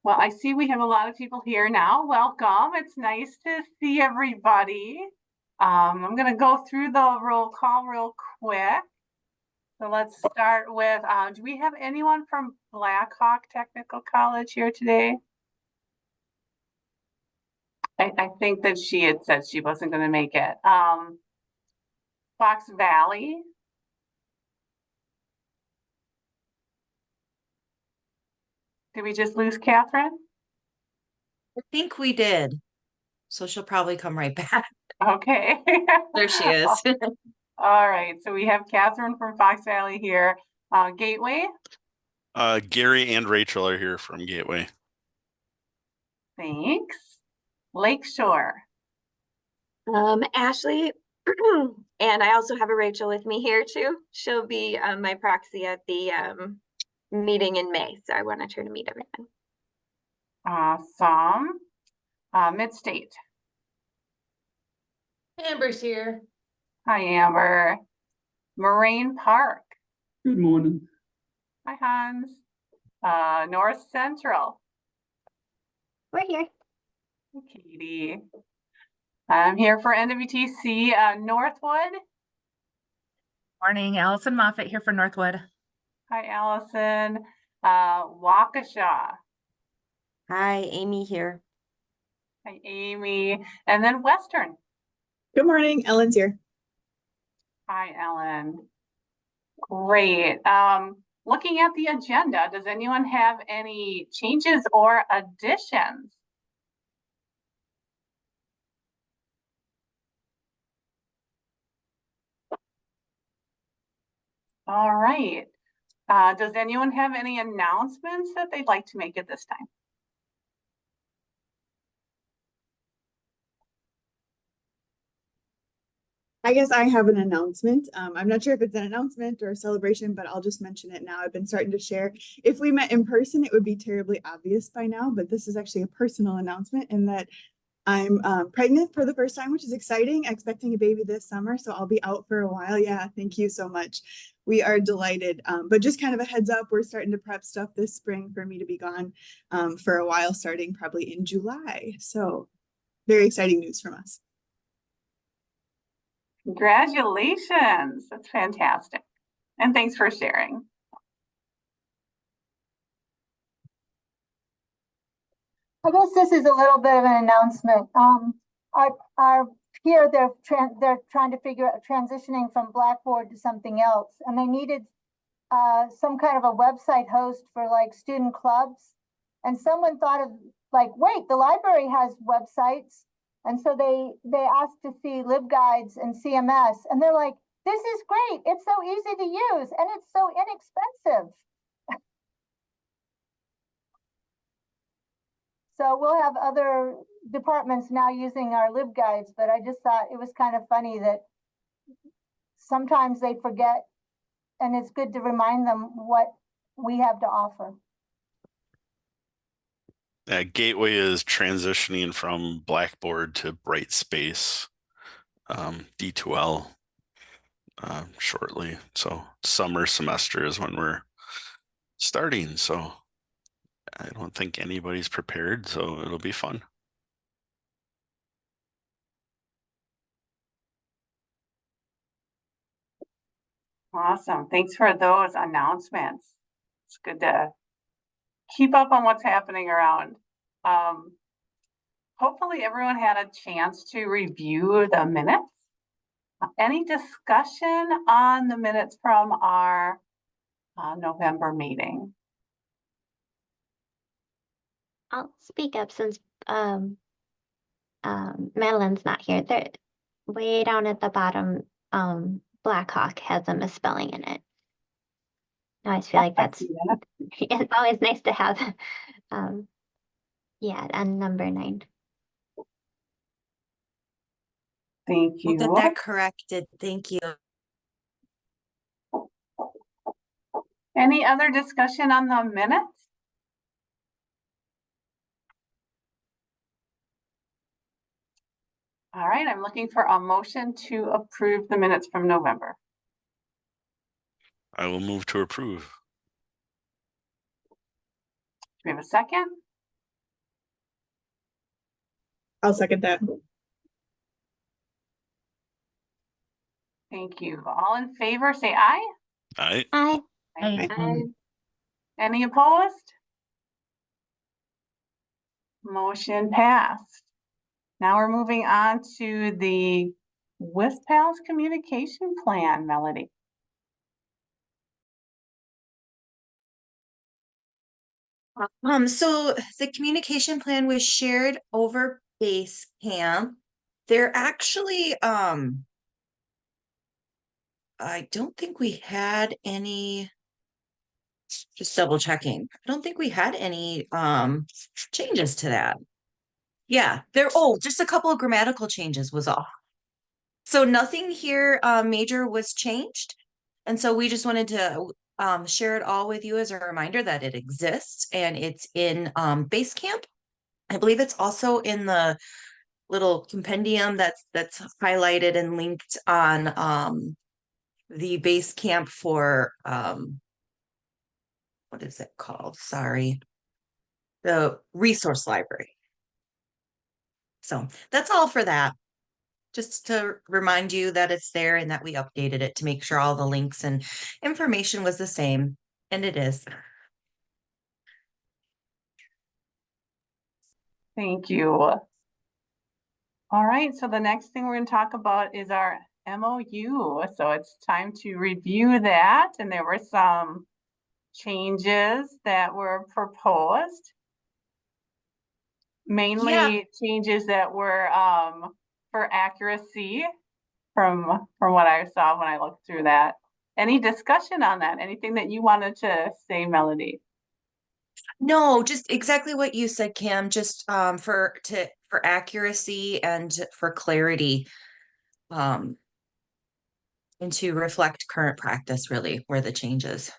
Well, I see we have a lot of people here now. Welcome. It's nice to see everybody. I'm going to go through the roll call real quick. So let's start with, do we have anyone from Blackhawk Technical College here today? I think that she had said she wasn't going to make it. Fox Valley. Did we just lose Catherine? I think we did. So she'll probably come right back. Okay. There she is. All right. So we have Catherine from Fox Valley here. Gateway. Gary and Rachel are here from Gateway. Thanks. Lakeshore. Ashley, and I also have a Rachel with me here too. She'll be my proxy at the meeting in May. So I wanted her to meet everyone. Awesome. Mid-State. Amber's here. Hi, Amber. Moraine Park. Good morning. Hi, Hans. North Central. We're here. Katie. I'm here for NWTC. Northwood. Morning, Allison Moffett here for Northwood. Hi, Allison. Waukesha. Hi, Amy here. Hi, Amy. And then Western. Good morning, Ellen's here. Hi, Ellen. Great. Looking at the agenda, does anyone have any changes or additions? All right. Does anyone have any announcements that they'd like to make at this time? I guess I have an announcement. I'm not sure if it's an announcement or a celebration, but I'll just mention it now. I've been starting to share. If we met in person, it would be terribly obvious by now, but this is actually a personal announcement in that I'm pregnant for the first time, which is exciting, expecting a baby this summer. So I'll be out for a while. Yeah, thank you so much. We are delighted, but just kind of a heads up, we're starting to prep stuff this spring for me to be gone for a while, starting probably in July. So very exciting news from us. Congratulations. That's fantastic. And thanks for sharing. I guess this is a little bit of an announcement. Our here they're trying to figure out transitioning from Blackboard to something else, and they needed some kind of a website host for like student clubs. And someone thought of like, wait, the library has websites, and so they asked to see LibGuides and CMS, and they're like, this is great. It's so easy to use, and it's so inexpensive. So we'll have other departments now using our LibGuides, but I just thought it was kind of funny that sometimes they forget, and it's good to remind them what we have to offer. Gateway is transitioning from Blackboard to Brightspace D2L shortly. So summer semester is when we're starting. So I don't think anybody's prepared, so it'll be fun. Awesome. Thanks for those announcements. It's good to keep up on what's happening around. Hopefully everyone had a chance to review the minutes. Any discussion on the minutes from our November meeting? I'll speak up since Madeline's not here. They're way down at the bottom. Blackhawk has a misspelling in it. I always feel like that's it's always nice to have. Yeah, on number 9. Thank you. We'll get that corrected. Thank you. Any other discussion on the minutes? All right, I'm looking for a motion to approve the minutes from November. I will move to approve. Do we have a second? I'll second that. Thank you. All in favor, say aye. I I, Aye. Aye. Any opposed? Motion passed. Now we're moving on to the WISPALS communication plan, Melody. So the communication plan was shared over base camp. There actually, I don't think we had any, just double checking. I don't think we had any, changes to that. Yeah, just a couple of grammatical changes was all. So nothing here, major was changed. And so we just wanted to, share it all with you as a reminder that it exists and it's in, base camp. I believe it's also in the little compendium that's highlighted and linked on the base camp for what is it called? Sorry. The resource library. So that's all for that. Just to remind you that it's there and that we updated it to make sure all the links and information was the same, and it is. Thank you. All right, so the next thing we're going to talk about is our MOU. So it's time to review that, and there were some changes that were proposed. Mainly changes that were for accuracy from what I saw when I looked through that. Any discussion on that? Anything that you wanted to say, Melody? No, just exactly what you said, Cam, just for accuracy and for clarity. And to reflect current practice really were the changes.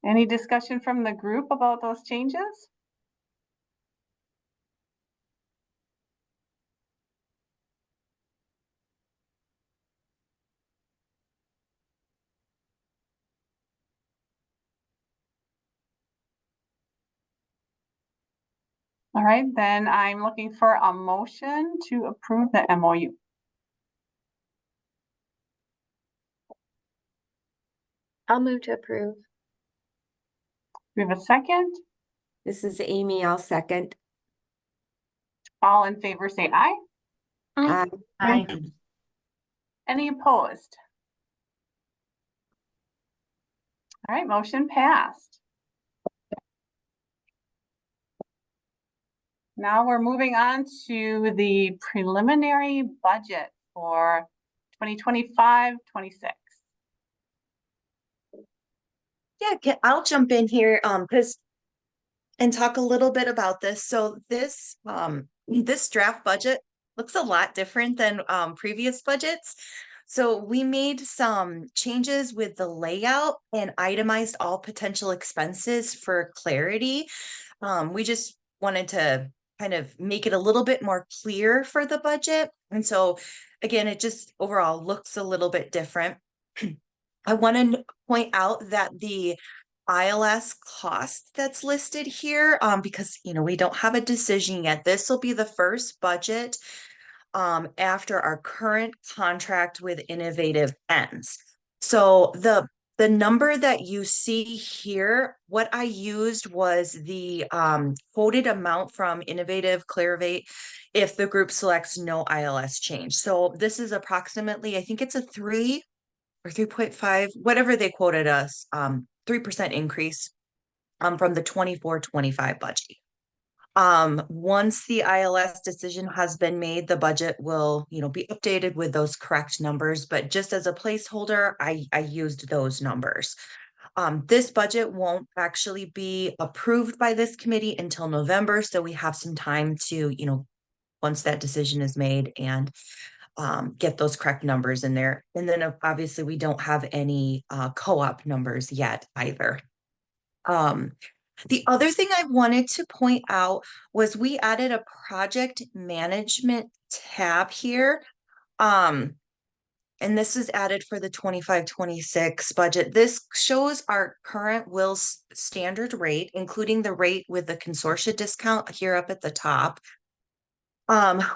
Any discussion from the group about those changes? All right, then I'm looking for a motion to approve the MOU. I'll move to approve. We have a second. This is Amy. I'll second. All in favor, say aye. I, Aye. Any opposed? All right, motion passed. Now we're moving on to the preliminary budget for 2025-26. Yeah, I'll jump in here because and talk a little bit about this. So this this draft budget looks a lot different than previous budgets. So we made some changes with the layout and itemized all potential expenses for clarity. We just wanted to kind of make it a little bit more clear for the budget. And so again, it just overall looks a little bit different. I want to point out that the ILS cost that's listed here, because we don't have a decision yet. This will be the first budget after our current contract with Innovative ends. So the number that you see here, what I used was the quoted amount from Innovative Clarivate if the group selects no ILS change. So this is approximately, I think it's a 3 or 3.5, whatever they quoted us, 3% increase from the 24-25 budget. Once the ILS decision has been made, the budget will, be updated with those correct numbers. But just as a placeholder, I used those numbers. This budget won't actually be approved by this committee until November. So we have some time to, once that decision is made and get those correct numbers in there. And then obviously we don't have any co-op numbers yet either. The other thing I wanted to point out was we added a project management tab here. And this is added for the 25-26 budget. This shows our current Will's standard rate, including the rate with the consortia discount here up at the top.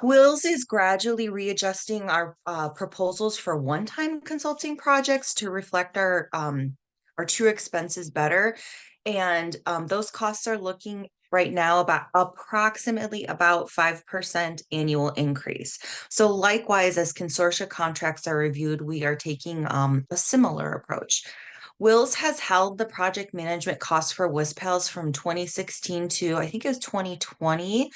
Will's is gradually readjusting our proposals for one-time consulting projects to reflect our true expenses better. And those costs are looking right now about approximately about 5% annual increase. So likewise, as consortia contracts are reviewed, we are taking a similar approach. Will's has held the project management costs for WISPALS from 2016 to I think it was 2020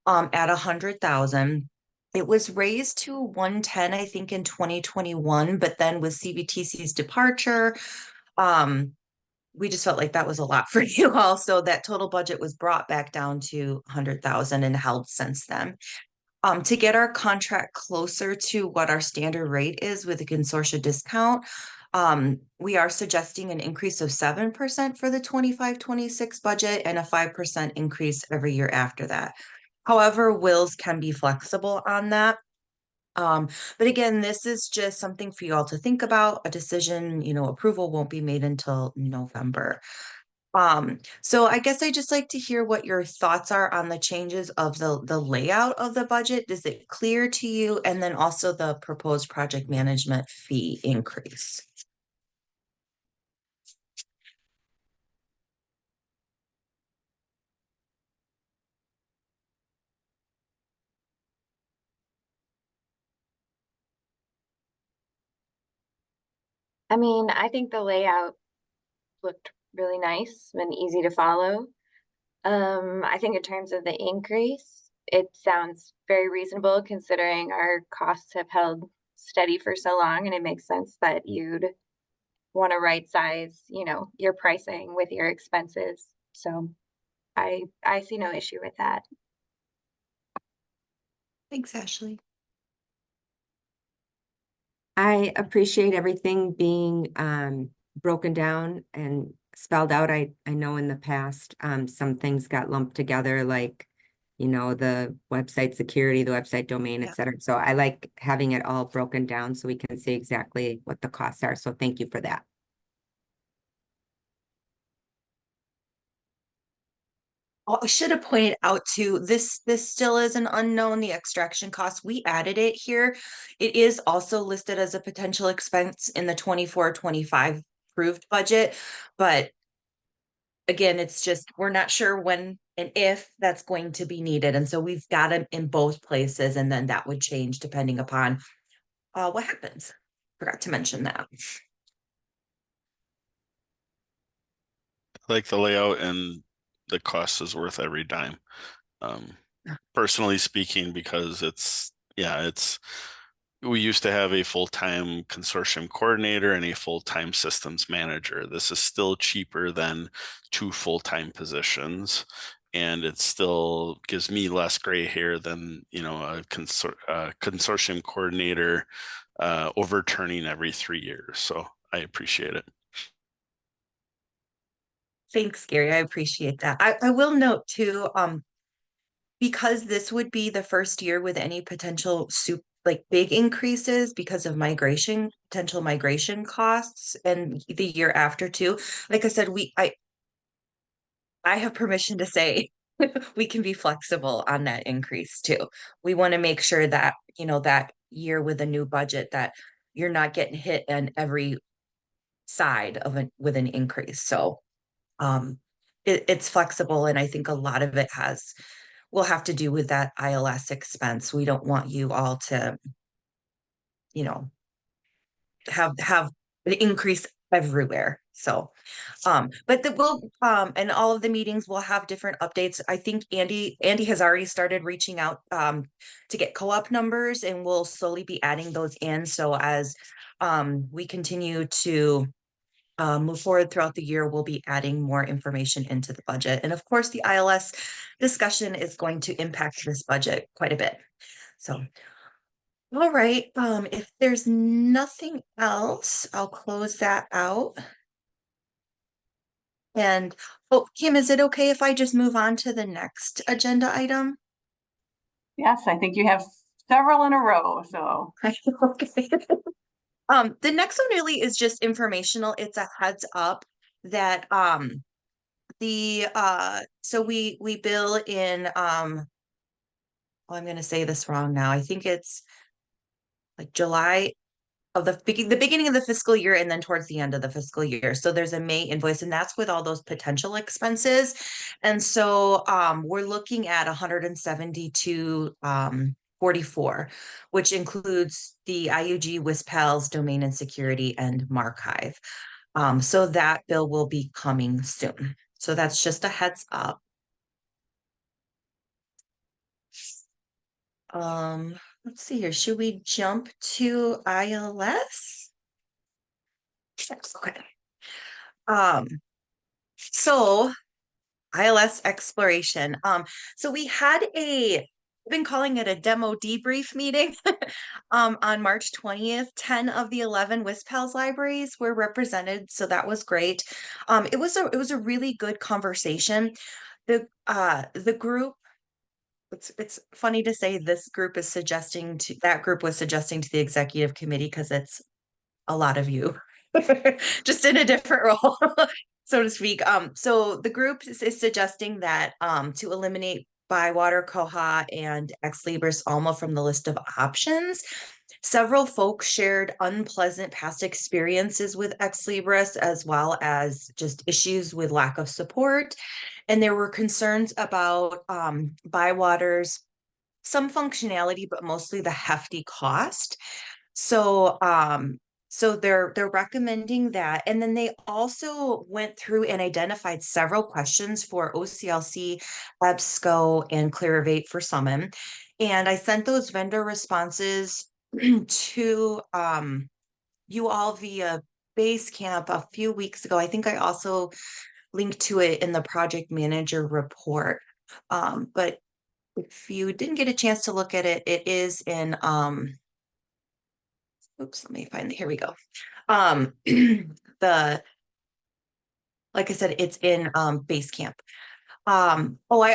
at 100,000. It was raised to 110, I think, in 2021, but then with CBTC's departure, we just felt like that was a lot for you all. So that total budget was brought back down to 100,000 and held since then. To get our contract closer to what our standard rate is with a consortia discount, we are suggesting an increase of 7% for the 25-26 budget and a 5% increase every year after that. However, wills can be flexible on that. But again, this is just something for you all to think about. A decision, approval won't be made until November. So I guess I just like to hear what your thoughts are on the changes of the layout of the budget. Is it clear to you? And then also the proposed project management fee increase. I mean, I think the layout looked really nice and easy to follow. I think in terms of the increase, it sounds very reasonable considering our costs have held steady for so long, and it makes sense that you'd want to right size, your pricing with your expenses. So I see no issue with that. Thanks, Ashley. I appreciate everything being broken down and spelled out. I know in the past some things got lumped together, like the website security, the website domain, Yeah. etc. So I like having it all broken down so we can see exactly what the costs are. So thank you for that. I should have pointed out too, this still is an unknown, the extraction cost. We added it here. It is also listed as a potential expense in the 24-25 approved budget, but again, it's just, we're not sure when and if that's going to be needed. And so we've got them in both places, and then that would change depending upon what happens. Forgot to mention that. I like the layout, and the cost is worth every dime. Personally speaking, because we used to have a full-time consortium coordinator and a full-time systems manager. This is still cheaper than 2 full-time positions, and it still gives me less gray hair than a consortium coordinator overturning every 3 years. So I appreciate it. Thanks, Gary. I appreciate that. I will note too, because this would be the first year with any potential big increases because of potential migration costs, and the year after too. Like I said, I have permission to say we can be flexible on that increase too. We want to make sure that, that year with a new budget that you're not getting hit on every side with an increase. So it's flexible, and I think a lot of it will have to do with that ILS expense. We don't want you all to, have an increase everywhere. So, but and all of the meetings will have different updates. I think Andy has already started reaching out to get co-op numbers, and we'll slowly be adding those in. So as we continue to move forward throughout the year, we'll be adding more information into the budget. And of course, the ILS discussion is going to impact this budget quite a bit. So, all right, if there's nothing else, I'll close that out. And, Kim, is it okay if I just move on to the next agenda item? Yes, I think you have several in a row, so. Okay. The next one really is just informational. It's a heads up that so we bill in oh, I'm gonna say this wrong now. I think it's like July of the beginning of the fiscal year and then towards the end of the fiscal year. So there's a May invoice, and that's with all those potential expenses. And so we're looking at 172.44, which includes the IUG, WISPALS, domain and security, and Marchive. So that bill will be coming soon. So that's just a heads up. Let's see here. Should we jump to ILS? Okay. So ILS exploration. So we had I've been calling it a demo debrief meeting on March 20th. 10 of the 11 WISPALS libraries were represented, so that was great. It was a really good conversation. The group, it's funny to say this group is suggesting to that group was suggesting to the executive committee because it's a lot of you just in a different role. So to speak. So the group is suggesting that to eliminate Bywater, Koha, and Ex Libris Alma from the list of options. Several folks shared unpleasant past experiences with Ex Libris, as well as just issues with lack of support. And there were concerns about Bywater's some functionality, but mostly the hefty cost. So so they're recommending that. And then they also went through and identified several questions for OCLC, EBSCO, and Clarivate for Summon. And I sent those vendor responses to you all via Basecamp a few weeks ago. I think I also linked to it in the project manager report. But if you didn't get a chance to look at it, it is in oops, let me find it. Here we go. The like I said, it's in Basecamp. Oh, I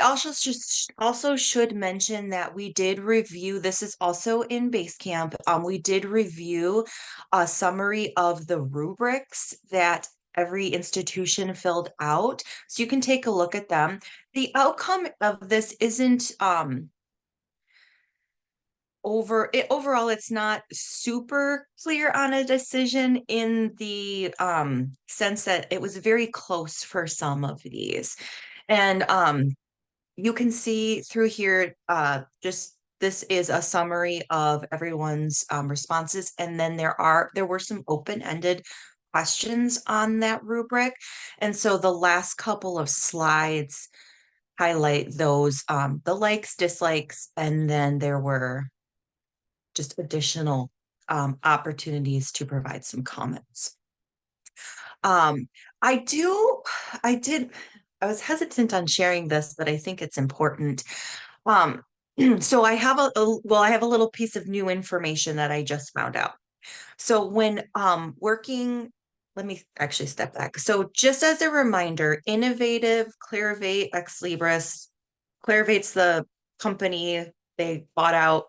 also should mention that we did review, this is also in Basecamp. We did review a summary of the rubrics that every institution filled out. So you can take a look at them. The outcome of this isn't overall, it's not super clear on a decision in the sense that it was very close for some of these. And you can see through here, just this is a summary of everyone's responses. And then there were some open-ended questions on that rubric. And so the last couple of slides highlight those, the likes, dislikes, and then there were just additional opportunities to provide some comments. I was hesitant on sharing this, but I think it's important. So I have a little piece of new information that I just found out. So when working, let me actually step back. So just as a reminder, Innovative, Clarivate, Ex Libris, Clarivate's the company they bought out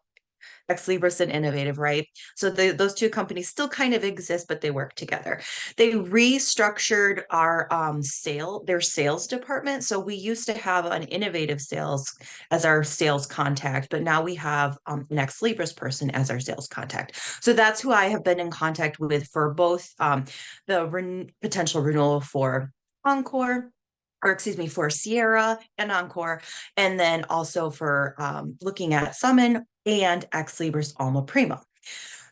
Ex Libris and Innovative, right? So those two companies still kind of exist, but they work together. They restructured their sales department. So we used to have an Innovative sales as our sales contact, but now we have an Ex Libris person as our sales contact. So that's who I have been in contact with for both the potential renewal for Encore, or excuse me, for Sierra and Encore, and then also for looking at Summon and Ex Libris Alma Prima.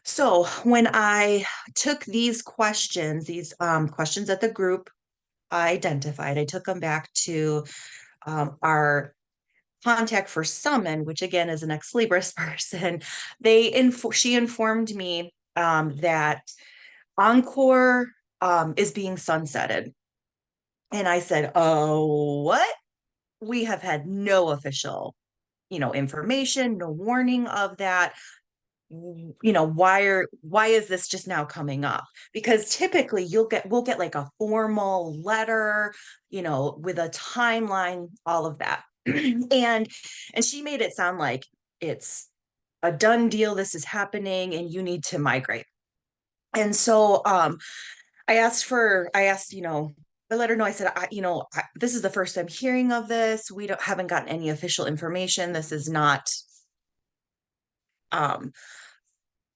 So when I took these questions that the group identified, I took them back to our contact for Summon, which again is an Ex Libris person. She informed me that Encore is being sunsetted. And I said, oh, what? We have had no official, information, no warning of that. Why is this just now coming up? Because typically we'll get like a formal letter, with a timeline, all of that. and she made it sound like it's a done deal. This is happening and you need to migrate. And so I asked, I let her know, I said, this is the first I'm hearing of this. We haven't gotten any official information. This is not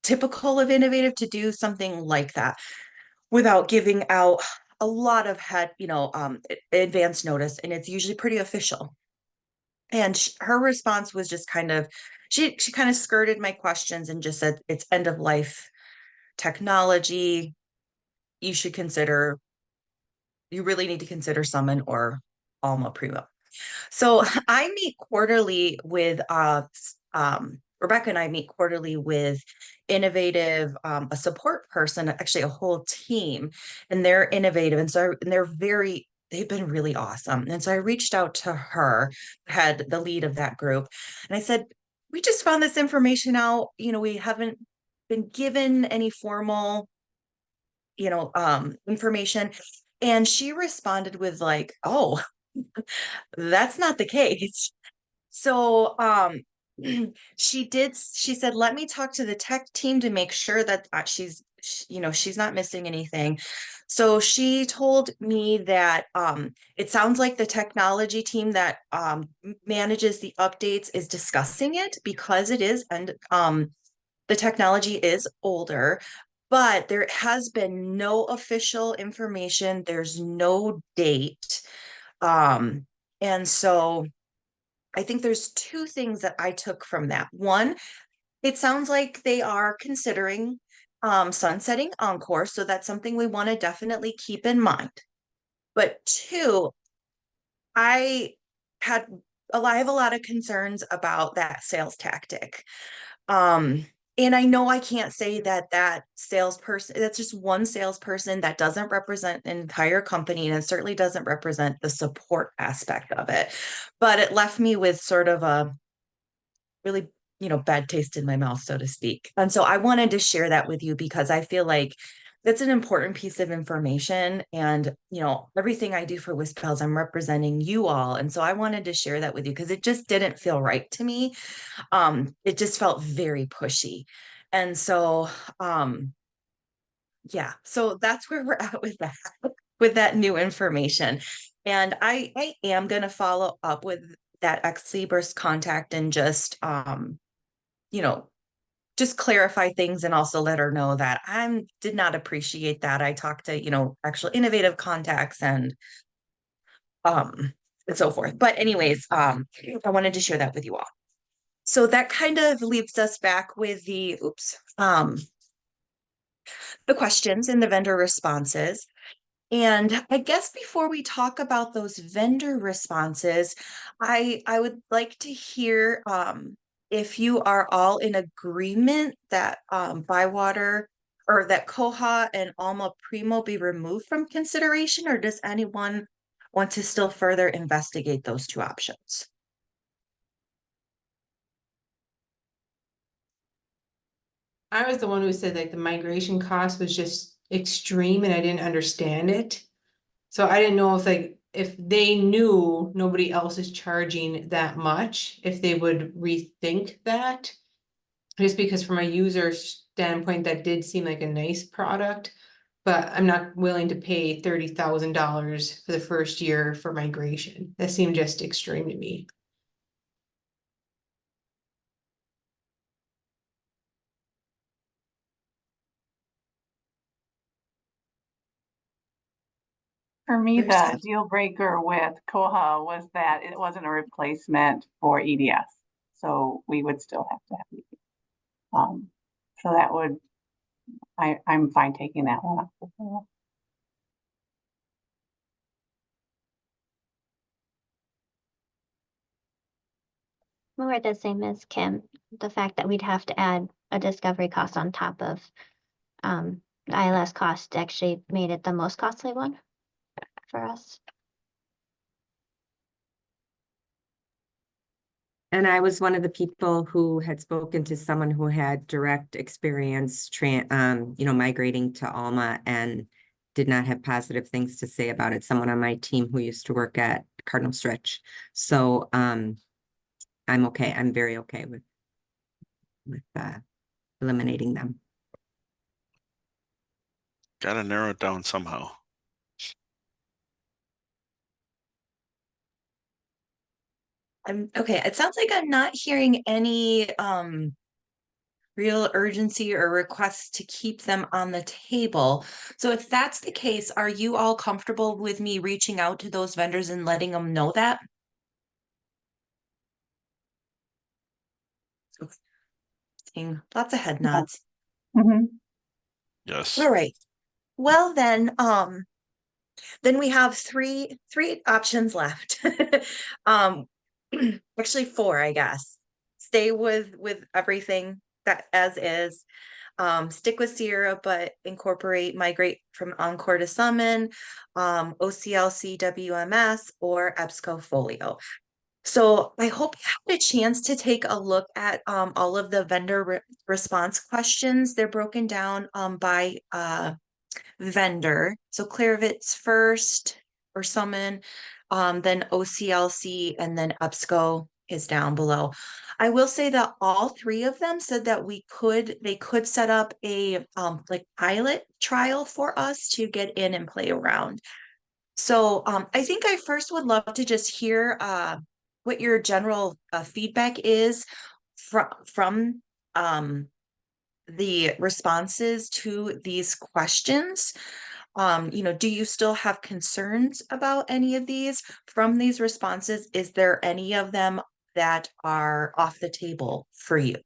typical of Innovative to do something like that without giving out a lot of advance notice, and it's usually pretty official. And her response was just kind of, she kind of skirted my questions and just said, it's end of life technology. You really need to consider Summon or Alma Primo. So I meet quarterly with Rebecca and I meet quarterly with Innovative, a support person, actually a whole team, and they're Innovative. And they've been really awesome. And so I reached out to her, had the lead of that group, and I said, we just found this information out. We haven't been given any formal, information. And she responded with like, oh, that's not the case. So she said, let me talk to the tech team to make sure that she's not missing anything. So she told me that it sounds like the technology team that manages the updates is discussing it because it is, and the technology is older, but there has been no official information. There's no date. And so I think there's two things that I took from that. One, it sounds like they are considering sunsetting Encore, so that's something we want to definitely keep in mind. But two, I have a lot of concerns about that sales tactic. And I know I can't say that salesperson, that's just one salesperson, that doesn't represent an entire company, and it certainly doesn't represent the support aspect of it. But it left me with sort of a really, bad taste in my mouth, so to speak. And so I wanted to share that with you because I feel like that's an important piece of information. And, everything I do for WISPALS, I'm representing you all. And so I wanted to share that with you because it just didn't feel right to me. It just felt very pushy. And so, yeah, so that's where we're at with that, with that new information. And I am going to follow up with that ex-Libris contact and just, just clarify things and also let her know that I did not appreciate that. I talked to, actual Innovative contacts and so forth. But anyways, I wanted to share that with you all. So that kind of leaves us back with the questions and the vendor responses. And I guess before we talk about those vendor responses, I would like to hear if you are all in agreement that Bywater or that Koha and Alma Primo be removed from consideration, or does anyone want to still further investigate those two options? I was the one who said like the migration cost was just extreme and I didn't understand it. So I didn't know if they knew nobody else is charging that much, if they would rethink that. Just because from a user standpoint, that did seem like a nice product, but I'm not willing to pay $30,000 for the first year for migration. That seemed just extreme to me. For me, Where's the that? deal breaker with Koha was that it wasn't a replacement for EDS. So we would still have to have EDS. So that would, I'm fine taking that one off. More the same as Kim, the fact that we'd have to add a discovery cost on top of the ILS cost actually made it the most costly one for us. And I was one of the people who had spoken to someone who had direct experience, migrating to Alma and did not have positive things to say about it. Someone on my team who used to work at Cardinal Stretch. So I'm okay. I'm very okay with eliminating them. Gotta narrow it down somehow. Okay, it sounds like I'm not hearing any real urgency or requests to keep them on the table. So if that's the case, are you all comfortable with me reaching out to those vendors and letting them know that? Seeing lots of head nods. Yes. All right. Well, then we have three options left. Um, actually four, I guess. Stay with everything that as is. Stick with Sierra, but incorporate migrate from Encore to Summon, OCLC WMS, or EBSCO Folio. So I hope you had a chance to take a look at all of the vendor response questions. They're broken down by vendor. So Clarovit's first, or Summon, then OCLC, and then EBSCO is down below. I will say that all three of them said that they could set up a like pilot trial for us to get in and play around. So I think I first would love to just hear what your general feedback is from the responses to these questions. Do you still have concerns about any of these from these responses? Is there any of them that are off the table for you?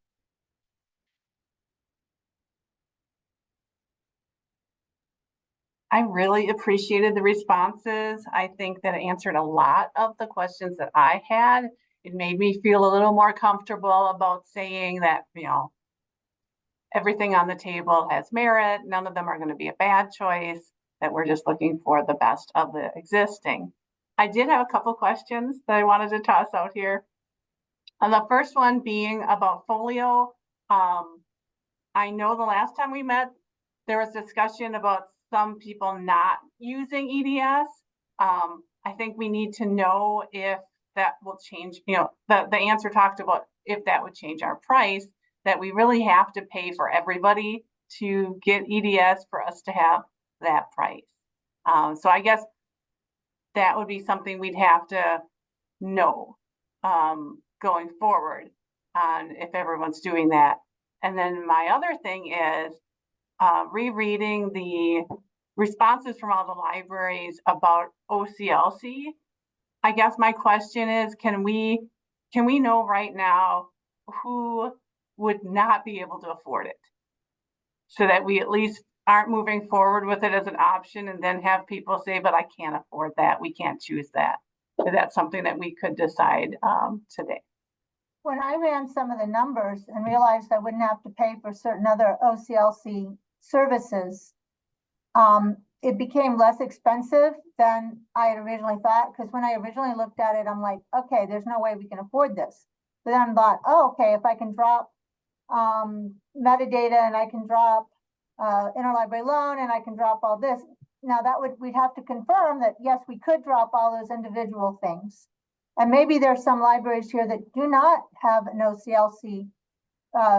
I really appreciated the responses. I think that it answered a lot of the questions that I had. It made me feel a little more comfortable about saying that, everything on the table has merit. None of them are going to be a bad choice, that we're just looking for the best of the existing. I did have a couple questions that I wanted to toss out here. And the first one being about Folio. I know the last time we met, there was discussion about some people not using EDS. I think we need to know if that will change, the answer talked about if that would change our price, that we really have to pay for everybody to get EDS for us to have that price. So I guess that would be something we'd have to know going forward on if everyone's doing that. And then my other thing is rereading the responses from all the libraries about OCLC. I guess my question is, can we know right now who would not be able to afford it, so that we at least aren't moving forward with it as an option and then have people say, but I can't afford that, we can't choose that. So that's something that we could decide today. When I ran some of the numbers and realized I wouldn't have to pay for certain other OCLC services, it became less expensive than I had originally thought. Because when I originally looked at it, I'm like, okay, there's no way we can afford this. But then I thought, oh, okay, if I can drop metadata and I can drop interlibrary loan and I can drop all this, now we'd have to confirm that yes, we could drop all those individual things. And maybe there's some libraries here that do not have an OCLC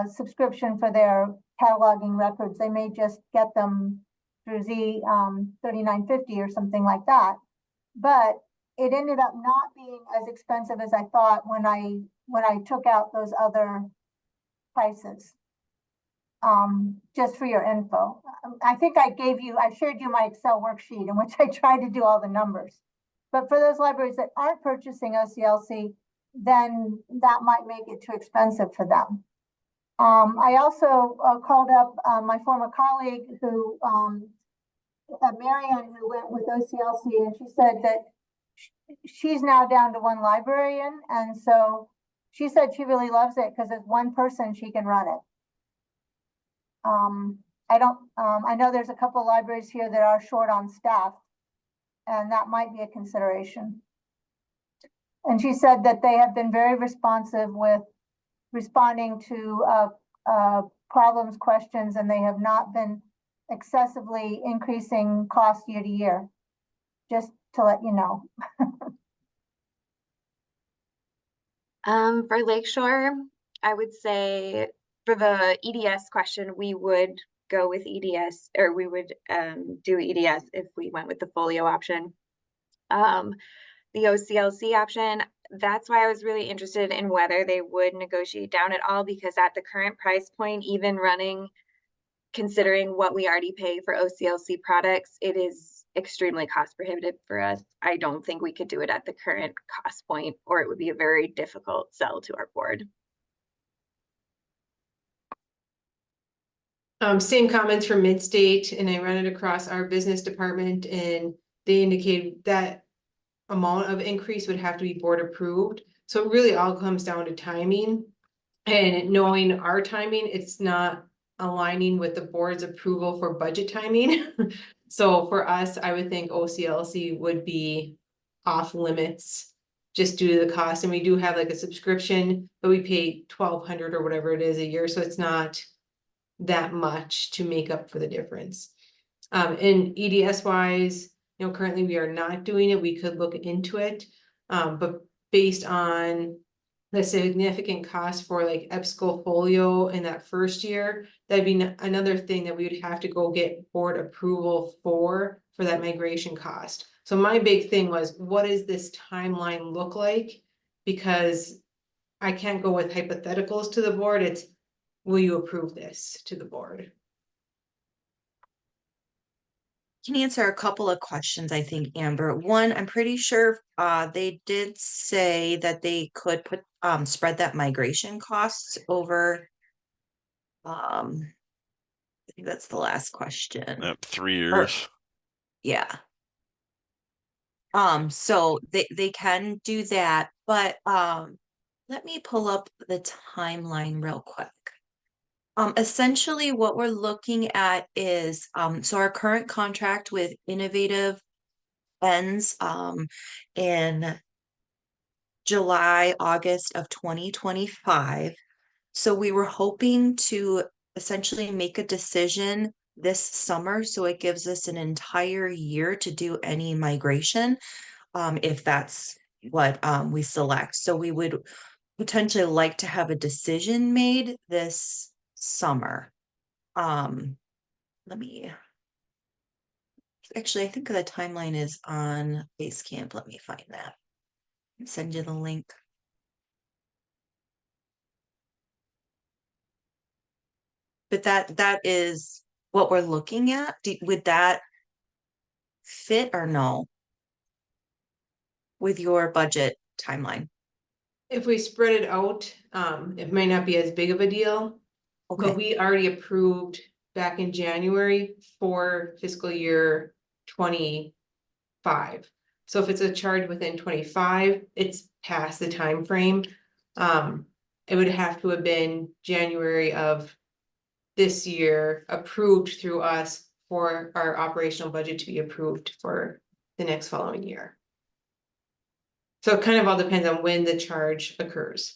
subscription for their cataloging records. They may just get them through Z 3950 or something like that. But it ended up not being as expensive as I thought when I took out those other prices. Just for your info. I think I shared you my Excel worksheet in which I tried to do all the numbers. But for those libraries that aren't purchasing OCLC, then that might make it too expensive for them. I also called up my former colleague who, Marianne, who went with OCLC, and she said that she's now down to one librarian. And so she said she really loves it because as one person, she can run it. I know there's a couple of libraries here that are short on staff, and that might be a consideration. And she said that they have been very responsive with responding to problems, questions, and they have not been excessively increasing cost year to year, just to let you know. For Lakeshore, I would say for the EDS question, we would go with EDS, or we would do EDS if we went with the folio option. The OCLC option, that's why I was really interested in whether they would negotiate down at all, because at the current price point, even running, considering what we already pay for OCLC products, it is extremely cost prohibitive for us. I don't think we could do it at the current cost point, or it would be a very difficult sell to our board. Same comments from Midstate, and I ran it across our business department, and they indicated that amount of increase would have to be board approved. So it really all comes down to timing. And knowing our timing, it's not aligning with the board's approval for budget timing. So for us, I would think OCLC would be off limits just due to the cost. And we do have like a subscription, but we pay $1,200 or whatever it is a year. So it's not that much to make up for the difference. And EDS wise, you know, currently we are not doing it. We could look into it. But based on the significant cost for like EBSCO folio in that first year, that'd be another thing that we would have to go get board approval for that migration cost. So my big thing was, what does this timeline look like? Because I can't go with hypotheticals to the board. It's, will you approve this to the board? Can answer a couple of questions, I think, Amber. One, I'm pretty sure they did say that they could put spread that migration costs over. I think that's the last question. Yep, 3 years. Yeah. So they can do that, but let me pull up the timeline real quick. Essentially what we're looking at is so our current contract with Innovative ends in July, August of 2025. So we were hoping to essentially make a decision this summer, so it gives us an entire year to do any migration, if that's what we select. So we would potentially like to have a decision made this summer. Let me actually, I think the timeline is on Basecamp. Let me find that. Send you the link. But that is what we're looking at. Would that fit or no with your budget timeline? If we spread it out, it might not be as big of a deal. But Okay, we already approved back in January for fiscal year 25. So if it's a charge within 25, it's past the time frame. It would have to have been January of this year, approved through us for our operational budget to be approved for the next following year. So it kind of all depends on when the charge occurs.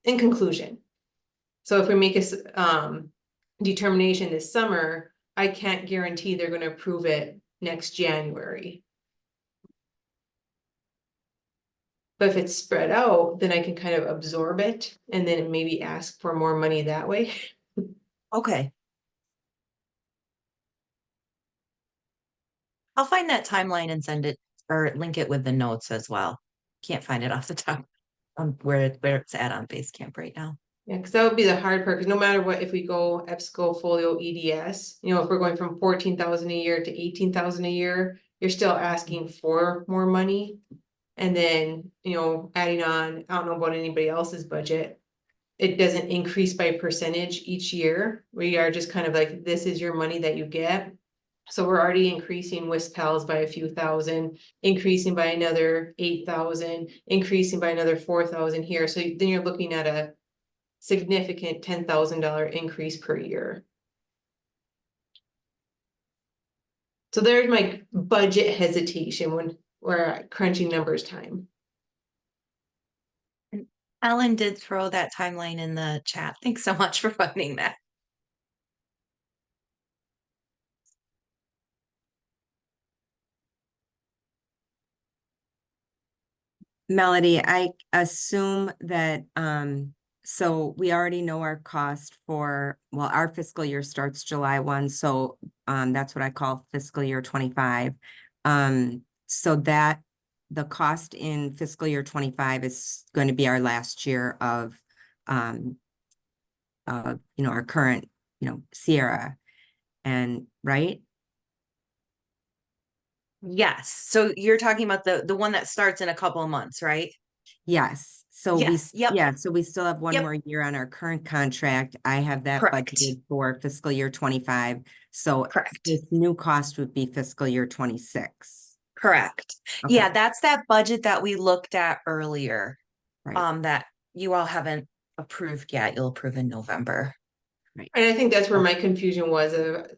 In conclusion, so if we make a determination this summer, I can't guarantee they're going to approve it next January. But if it's spread out, then I can kind of absorb it and then maybe ask for more money that way. okay. I'll find that timeline and send it or link it with the notes as well. Can't find it off the top where it's at on Basecamp right now. Yeah, because that would be the hard part, because no matter what, if we go EBSCO folio EDS, you know, if we're going from 14,000 a year to 18,000 a year, you're still asking for more money. And then, you know, adding on, I don't know about anybody else's budget. It doesn't increase by percentage each year. We are just kind of like, this is your money that you get. So we're already increasing WISPALS by a few thousand, increasing by another 8,000, increasing by another 4,000 here. So then you're looking at a significant $10,000 increase per year. So there's my budget hesitation when we're at crunching numbers time. Ellen did throw that timeline in the chat. Thanks so much for finding that. Melody, I assume that so we already know our cost for, well, our fiscal year starts July 1, so that's what I call fiscal year 25. So that the cost in fiscal year 25 is going to be our last year of our current, Sierra, and right? Yes, so you're talking about the one that starts in a couple of months, right? Yes, so Yes, yep. yeah, so we still have one Yep. more year on our current contract. I have that Correct. budgeted for fiscal year 25. So Correct. this new cost would be fiscal year 26. Correct. Okay. Yeah, that's that budget that we looked at earlier, Right. that you all haven't approved yet. You'll approve in November. And I think that's where my confusion was,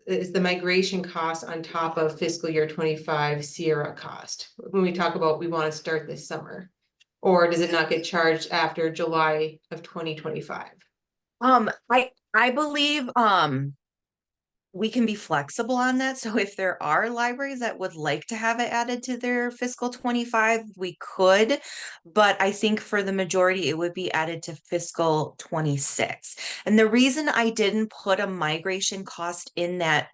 is the migration cost on top of fiscal year 25 Sierra cost. When we talk about, we want to start this summer. Or does it not get charged after July of 2025? I believe, we can be flexible on that. So if there are libraries that would like to have it added to their fiscal 25, we could. But I think for the majority, it would be added to fiscal 26. And the reason I didn't put a migration cost in that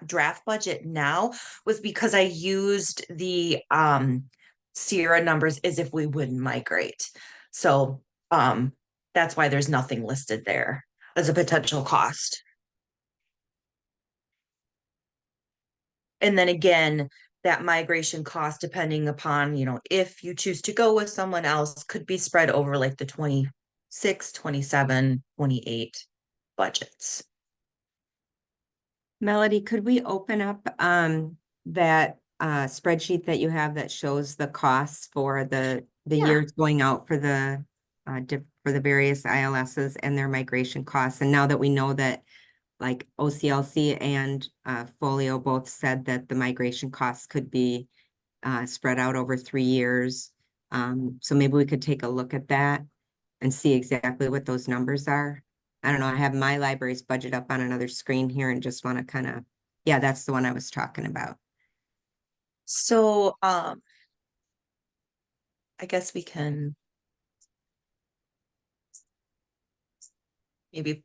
draft budget now was because I used the Sierra numbers as if we wouldn't migrate. So that's why there's nothing listed there as a potential cost. And then again, that migration cost, depending upon, if you choose to go with someone else, could be spread over like the 26, 27, 28 budgets. Melody, could we open up that spreadsheet that you have that shows the costs for the Yeah. years going out for the various ILSs and their migration costs? And now that we know that like OCLC and Folio both said that the migration costs could be spread out over 3 years. So maybe we could take a look at that and see exactly what those numbers are. I don't know, I have my library's budget up on another screen here and just want to kind of, yeah, that's the one I was talking about. So I guess we can maybe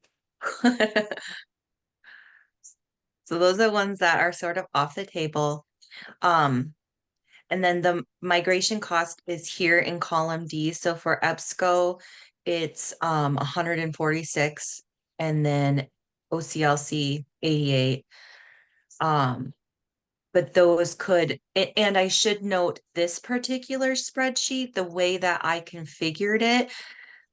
so those are the ones that are sort of off the table. And then the migration cost is here in column D. So for EBSCO, it's 146, and then OCLC 88. But those could, and I should note this particular spreadsheet, the way that I configured it,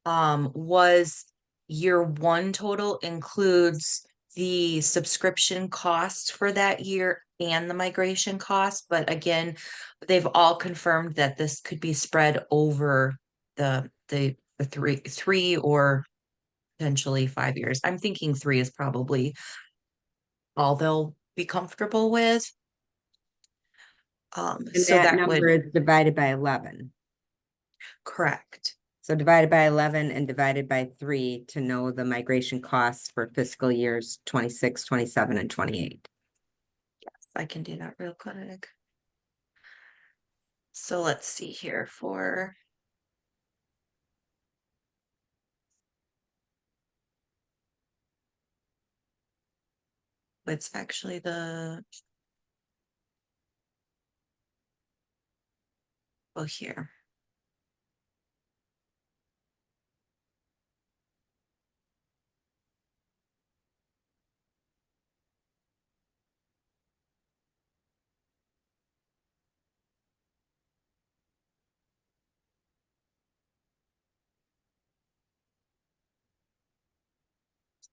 was year one total includes the subscription costs for that year and the migration cost. But again, they've all confirmed that this could be spread over the three or potentially 5 years. I'm thinking 3 is probably all they'll be comfortable with. And So that that number would, is divided by 11. correct. So divided by 11 and divided by 3 to know the migration costs for fiscal years 26, 27, and 28. I can do that real quick. So let's see here for it's actually here.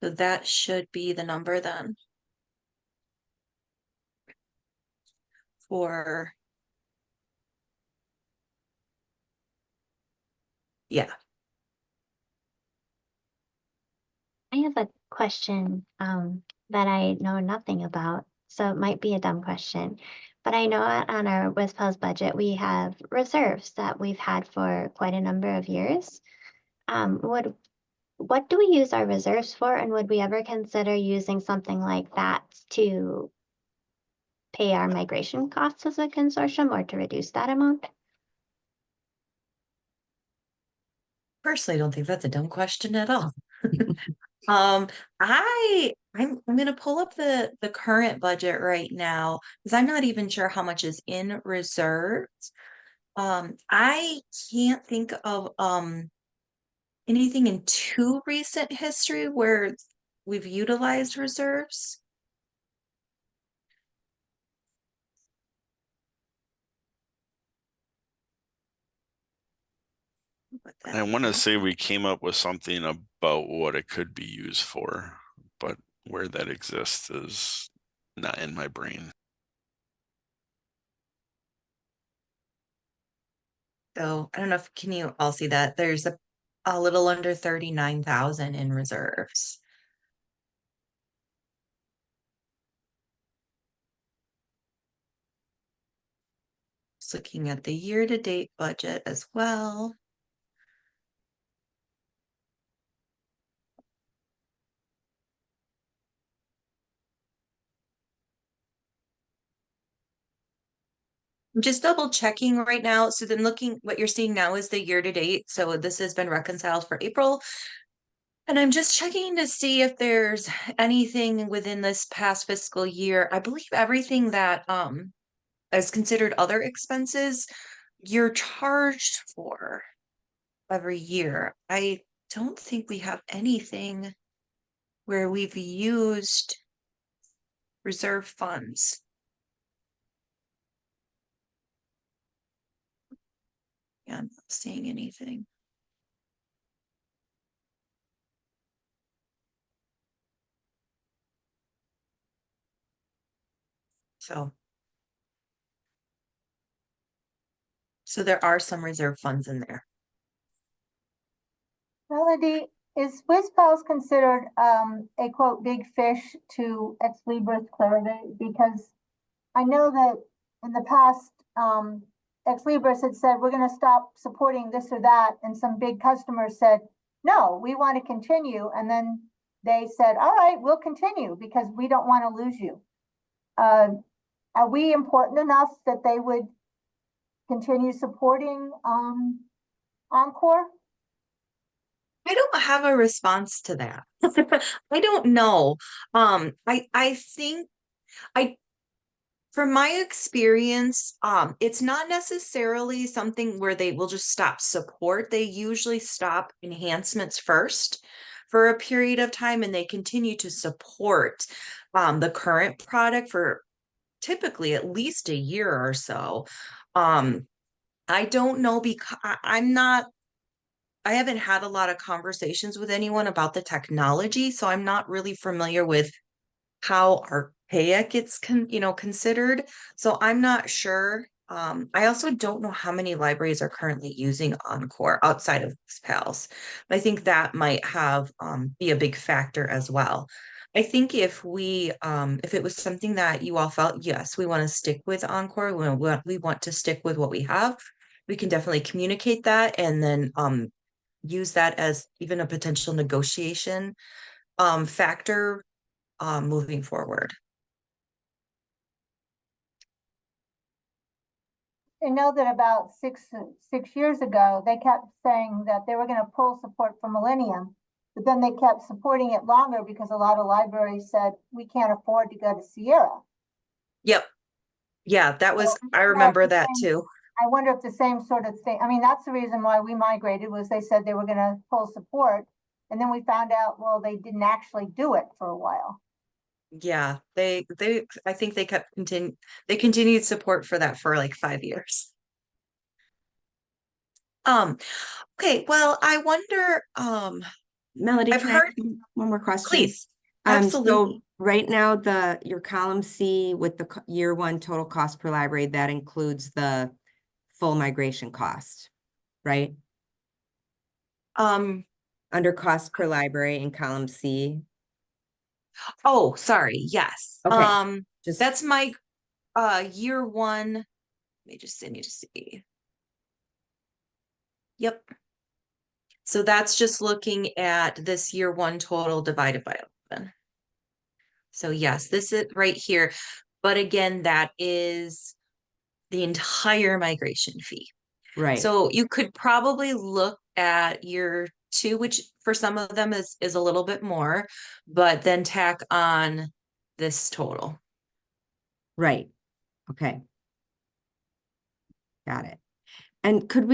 So that should be the number then. For, yeah. I have a question that I know nothing about, so it might be a dumb question. But I know on our WISPALS budget, we have reserves that we've had for quite a number of years. What do we use our reserves for, and would we ever consider using something like that to pay our migration costs as a consortium or to reduce that amount? Personally don't think that's a dumb question at all. I'm gonna pull up the current budget right now because I'm not even sure how much is in reserves. I can't think of anything in too recent history where we've utilized reserves. I want to say we came up with something about what it could be used for, but where that exists is not in my brain. So I don't know if can you all see that there's a little under 39,000 in reserves. Just looking at the year-to-date budget as well. I'm just double checking right now. So then looking, what you're seeing now is the year-to-date. So this has been reconciled for April. And I'm just checking to see if there's anything within this past fiscal year. I believe everything that is considered other expenses, you're charged for every year. I don't think we have anything where we've used reserve funds. Yeah, I'm not seeing anything. So there are some reserve funds in there. Melody, is WISPALS considered a quote big fish to Ex Libris Clarivate? Because I know that in the past, Ex Libris had said, we're going to stop supporting this or that. And some big customers said, no, we want to continue. And then they said, all right, we'll continue because we don't want to lose you. Are we important enough that they would continue supporting Encore? I don't have a response to that. I don't know. I think from my experience, it's not necessarily something where they will just stop support. They usually stop enhancements first for a period of time and they continue to support the current product for typically at least a year or so. I don't know because I haven't had a lot of conversations with anyone about the technology, so I'm not really familiar with how archaic it's considered. So I'm not sure. I also don't know how many libraries are currently using Encore outside of WISPALS. I think that might have be a big factor as well. I think if it was something that you all felt, yes, we want to stick with Encore, we want to stick with what we have, we can definitely communicate that and then use that as even a potential negotiation factor moving forward. I know that about six years ago, they kept saying that they were going to pull support from Millennium, but then they kept supporting it longer because a lot of libraries said, we can't afford to go to Sierra. Yep. Yeah, that was, I remember that too. I wonder if the same sort of thing, I mean, that's the reason why we migrated was they said they were going to pull support. And then we found out, well, they didn't actually do it for a while. Yeah, I think they continued support for that for like 5 years. Okay, well, I wonder, Melody, I've can I heard, ask you one more question? please, So absolutely. right now, your column C with the year one total cost per library, that includes the full migration cost, right? Under cost per library in column C. Oh, sorry, yes. Okay. That's my year one. Let me just need to see. Yep. So that's just looking at this year one total divided by 11. So yes, this is right here. But again, that is the entire migration fee. Right. So you could probably look at year two, which for some of them is a little bit more, but then tack on this total. Right. Okay. Got it. And could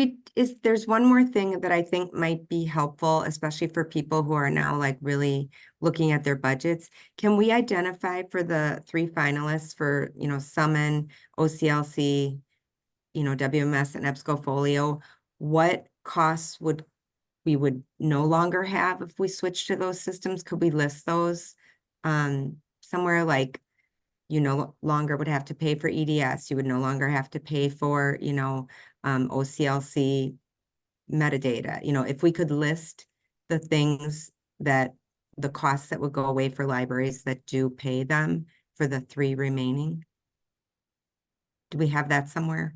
there's one more thing that I think might be helpful, especially for people who are now like really looking at their budgets. Can we identify for the 3 finalists for, Summon, OCLC, WMS and EBSCO Folio, what costs we would no longer have if we switch to those systems? Could we list those somewhere, like you no longer would have to pay for EDS, you would no longer have to pay for, OCLC metadata. If we could list the things that the costs that would go away for libraries that do pay them for the 3 remaining. Do we have that somewhere?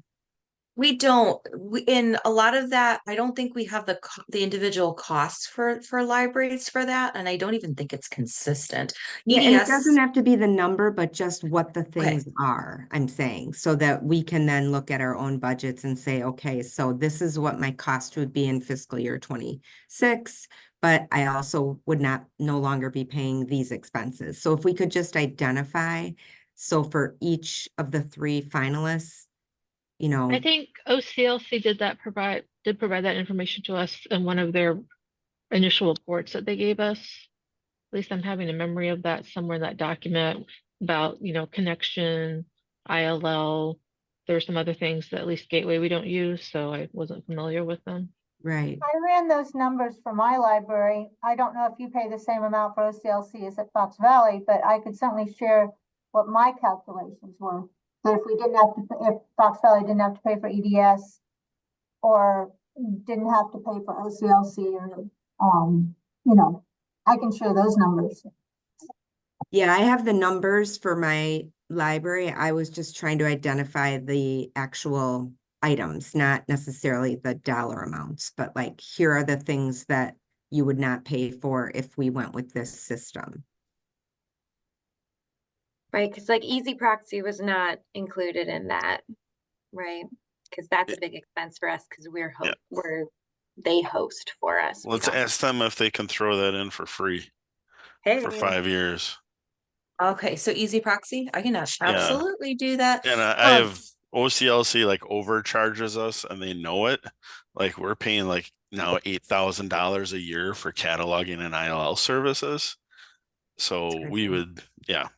We don't, in a lot of that, I don't think we have the individual costs for libraries for that, and I don't even think it's consistent. Yeah, and it EDS doesn't have to be the number, but just what the Okay. things are, I'm saying, so that we can then look at our own budgets and say, okay, so this is what my cost would be in fiscal year 26, but I also would no longer be paying these expenses. So if we could just identify, so for each of the 3 finalists, I think OCLC did provide that information to us in one of their initial reports that they gave us. At least I'm having a memory of that somewhere in that document about, connection, ILL. There were some other things that at least Gateway we don't use, so I wasn't familiar with them. right. I ran those numbers for my library. I don't know if you pay the same amount for OCLC as at Fox Valley, but I could certainly share what my calculations were. But if we didn't have to, if Fox Valley didn't have to pay for EDS or didn't have to pay for OCLC or, I can share those numbers. Yeah, I have the numbers for my library. I was just trying to identify the actual items, not necessarily the dollar amounts, but like, here are the things that you would not pay for if we went with this system. Right, because like Easy Proxy was not included in that, right? Because that's a big expense for us because they host for us. We Let's don't. ask them if they can throw that in for free for 5 years. Okay, so Easy Proxy, I can absolutely do that. And I have OCLC like overcharges us and they know it. Like we're paying like now $8,000 a year for cataloging and ILL services. So we would, yeah.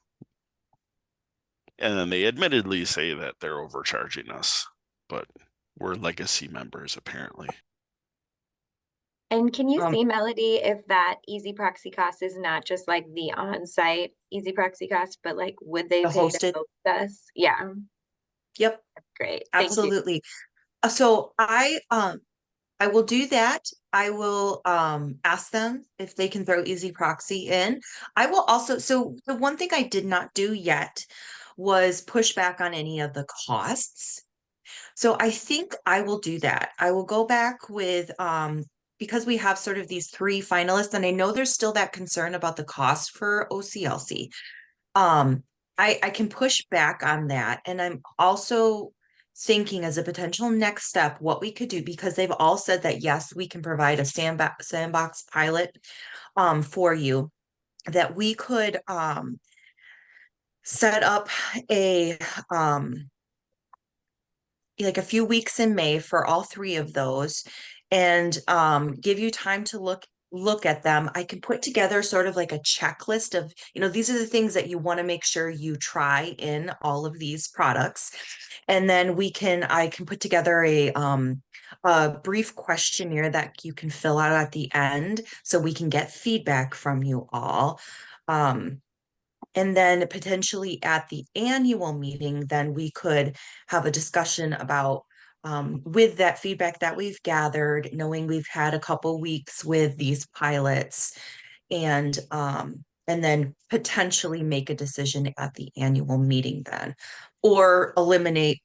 And then they admittedly say that they're overcharging us, but we're legacy members apparently. And can you Um, see, Melody, if that Easy Proxy cost is not just like the on-site Easy Proxy cost, but like would they The pay hosted? to host us? Yeah, Yep, great. Thank you. absolutely. So I will do that. I will ask them if they can throw Easy Proxy in. I will also, so the one thing I did not do yet was push back on any of the costs. So I think I will do that. I will go back with because we have sort of these 3 finalists, and I know there's still that concern about the cost for OCLC. I can push back on that. And I'm also thinking as a potential next step, what we could do, because they've all said that, yes, we can provide a sandbox pilot for you, that we could set up a like a few weeks in May for all 3 of those and give you time to look at them. I can put together sort of like a checklist of, these are the things that you want to make sure you try in all of these products. And then I can put together a brief questionnaire that you can fill out at the end so we can get feedback from you all. And then potentially at the annual meeting, then we could have a discussion about with that feedback that we've gathered, knowing we've had a couple weeks with these pilots, and then potentially make a decision at the annual meeting then, or eliminate,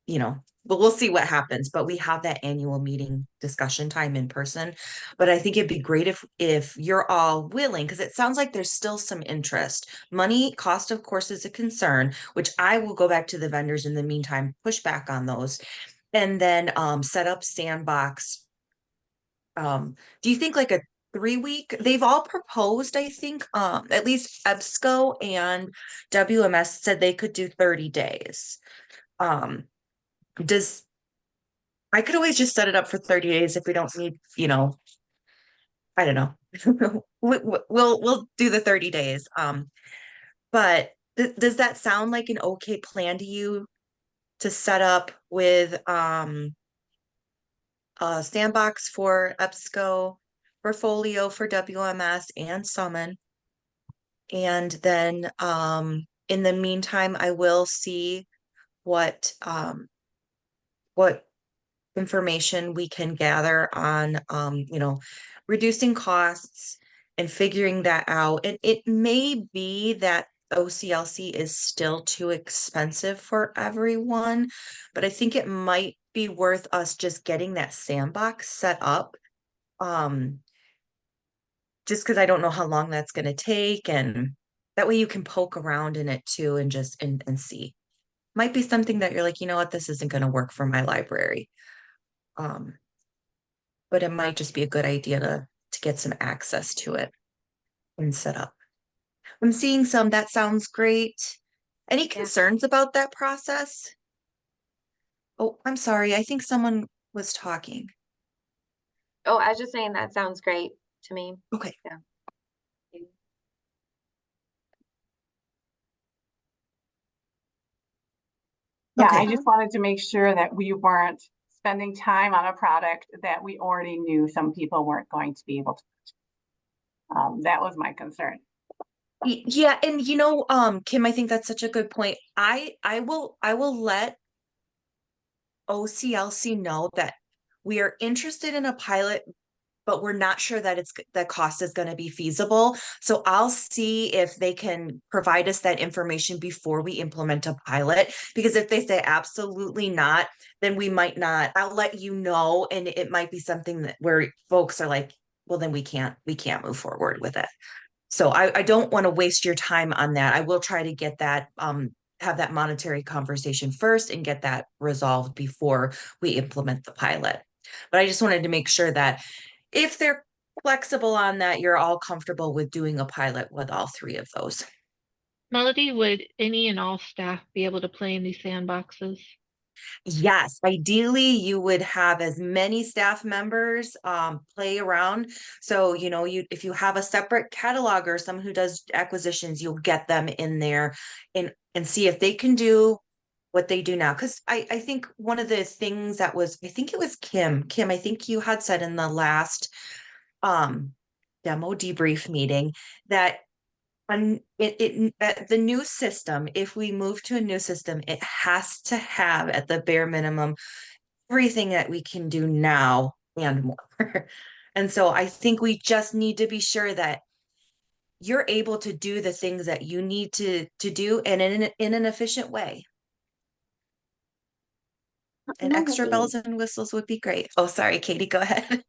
but we'll see what happens. But we have that annual meeting discussion time in person. But I think it'd be great if you're all willing, because it sounds like there's still some interest. Money cost, of course, is a concern, which I will go back to the vendors in the meantime, push back on those. and then set up sandbox. Do you think like a 3-week? They've all proposed, I think, at least EBSCO and WMS said they could do 30 days. Does I could always just set it up for 30 days if we don't need, I don't know. We'll do the 30 days. But does that sound like an okay plan to you to set up with a sandbox for EBSCO, portfolio for WMS and Summon? And then in the meantime, I will see what information we can gather on reducing costs and figuring that out. And it may be that OCLC is still too expensive for everyone, but I think it might be worth us just getting that sandbox set up. Just because I don't know how long that's going to take, and that way you can poke around in it too and just and see. Might be something that you're like, you know what, this isn't going to work for my library. But it might just be a good idea to get some access to it and set up. I'm seeing some, that sounds great. Any concerns about that process? Oh, I'm sorry. I think someone was talking. Oh, I was just saying that sounds great to me. Okay. Yeah. Yeah, Okay. I just wanted to make sure that we weren't spending time on a product that we already knew some people weren't going to be able to purchase. That was my concern. Yeah, and Kim, I think that's such a good point. I will let OCLC know that we are interested in a pilot, but we're not sure that the cost is going to be feasible. So I'll see if they can provide us that information before we implement a pilot, because if they say absolutely not, then we might not. I'll let you know, and it might be something that where folks are like, well, then we can't move forward with it. So I don't want to waste your time on that. I will try to get that have that monetary conversation first and get that resolved before we implement the pilot. But I just wanted to make sure that if they're flexible on that, you're all comfortable with doing a pilot with all 3 of those. Melody, would any and all staff be able to play in these sandboxes? Yes, ideally you would have as many staff members play around. So, if you have a separate cataloger or someone who does acquisitions, you'll get them in there and see if they can do what they do now. Because I think one of the things that was, I think it was Kim, I think you had said in the last demo debrief meeting that the new system, if we move to a new system, it has to have at the bare minimum everything that we can do now and more. And so I think we just need to be sure that you're able to do the things that you need to do and in an efficient way. And extra bells and whistles would be great. Oh, sorry, Katie, go ahead.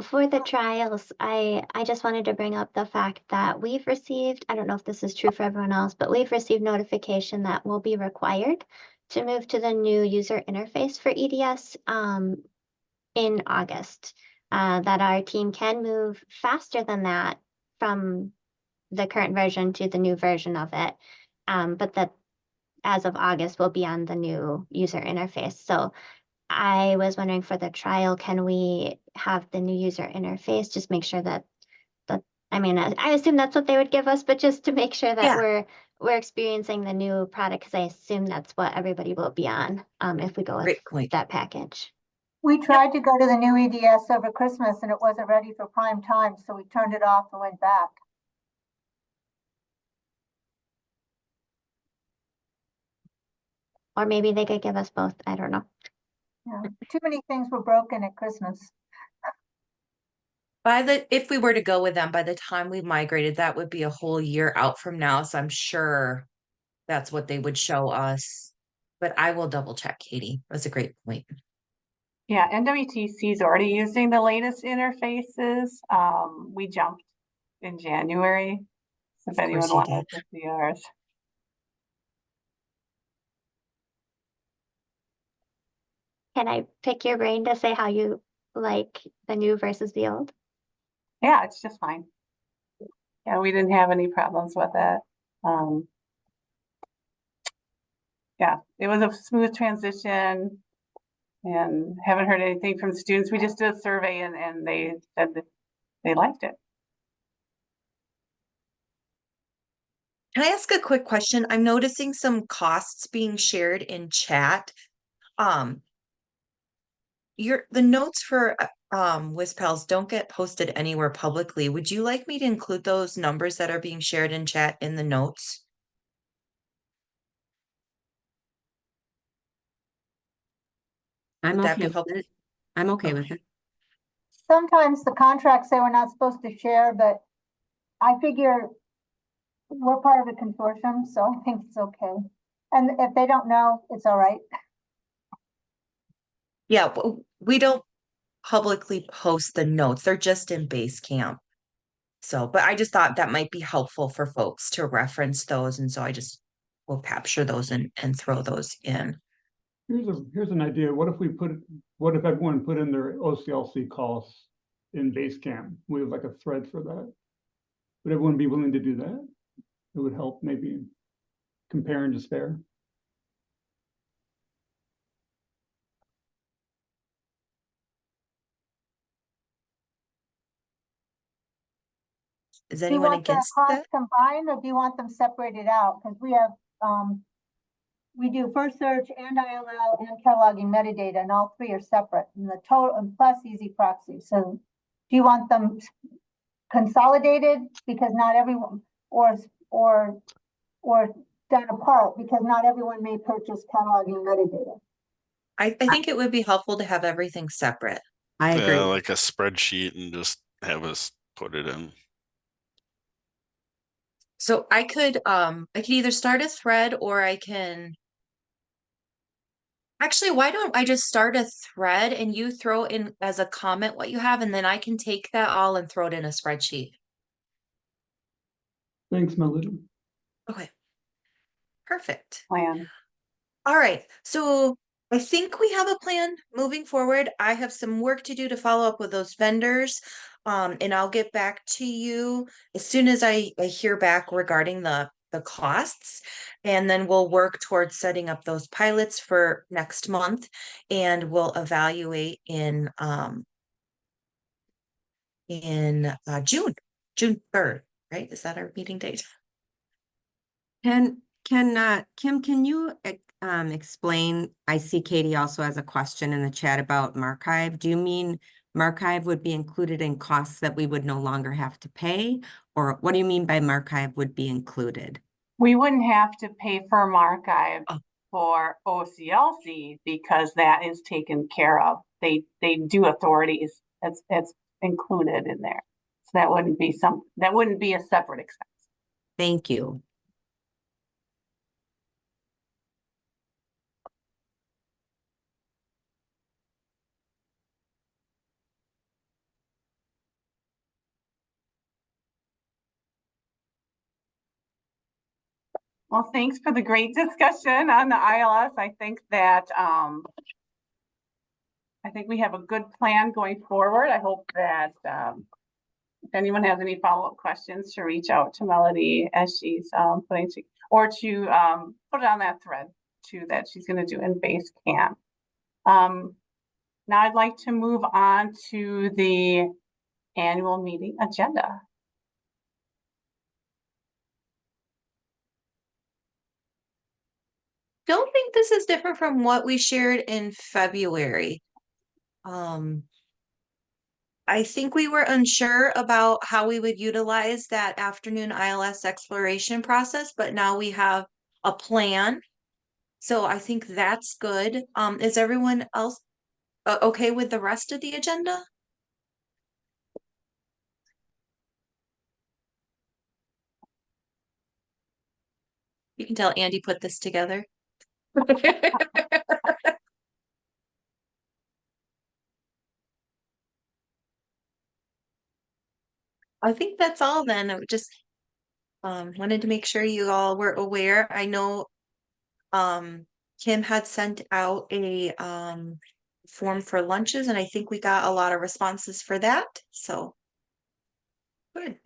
For the trials, I just wanted to bring up the fact that we've received, I don't know if this is true for everyone else, but we've received notification that we'll be required to move to the new user interface for EDS in August. That our team can move faster than that from the current version to the new version of it. But that as of August, we'll be on the new user interface. So I was wondering for the trial, can we have the new user interface? Just make sure that I assume that's what they would give us, but just to make sure that we're experiencing the new product, because I assume that's what everybody will be on if we go with that package. We tried to go to the new EDS over Christmas and it wasn't ready for prime time, so we turned it off and went back. Or maybe they could give us both. I don't know. Yeah, too many things were broken at Christmas. If we were to go with them, by the time we migrated, that would be a whole year out from now. So I'm sure that's what they would show us. But I will double check, Katie. That's a great point. Yeah, NWTC is already using the latest interfaces. We jumped in January. So if anyone wanted to see ours. Can I pick your brain to say how you like the new versus the old? Yeah, it's just fine. Yeah, we didn't have any problems with it. Yeah, it was a smooth transition and haven't heard anything from students. We just did a survey and they said that they liked it. Can I ask a quick question? I'm noticing some costs being shared in chat. The notes for WISPALS don't get posted anywhere publicly. Would you like me to include those numbers that are being shared in chat in the notes? I'm Would that okay be with helpful? it. I'm okay with it. Sometimes the contracts say we're not supposed to share, but I figure we're part of the consortium, so I think it's okay. And if they don't know, it's all right. Yeah, we don't publicly post the notes. They're just in Basecamp. So, but I just thought that might be helpful for folks to reference those. And so I just will capture those and throw those in. Here's an idea. What if everyone put in their OCLC costs in Basecamp? We have like a thread for that. Would everyone be willing to do that? It would help maybe compare and despair. Is Do you anyone want the against costs that? combined or do you want them separated out? Because we have, we do first search and ILL and cataloging metadata, and all three are separate. And the total and plus easy proxy. So do you want them consolidated because not everyone, or done apart because not everyone may purchase cataloging metadata? I think it would be helpful to have everything separate. I agree. Yeah, like a spreadsheet and just have us put it in. So I could either start a thread or I can actually, why don't I just start a thread and you throw in as a comment what you have, and then I can take that all and throw it in a spreadsheet. Thanks, Melody. Okay. Perfect. Plan. All right. So I think we have a plan moving forward. I have some work to do to follow up with those vendors. And I'll get back to you as soon as I hear back regarding the costs. And then we'll work towards setting up those pilots for next month, and we'll evaluate in June 3rd, right? Is that our meeting date? Kim, can you explain? I see Katie also has a question in the chat about Marchive. Do you mean Marchive would be included in costs that we would no longer have to pay? Or what do you mean by Marchive would be included? We wouldn't have to pay for archive Oh. for OCLC because that is taken care of. They do authorities. It's included in there. So that wouldn't be a separate expense. Thank you. Well, thanks for the great discussion on the ILS. I think that we have a good plan going forward. I hope that if anyone has any follow-up questions, to reach out to Melody as she's put it on that thread too that she's going to do in Basecamp. Now I'd like to move on to the annual meeting agenda. Don't think this is different from what we shared in February. I think we were unsure about how we would utilize that afternoon ILS exploration process, but now we have a plan. So I think that's good. Is everyone else okay with the rest of the agenda? You can tell Andy put this together. I think that's all then. I just wanted to make sure you all were aware. I know Kim had sent out a form for lunches, and I think we got a lot of responses for that, so. Good.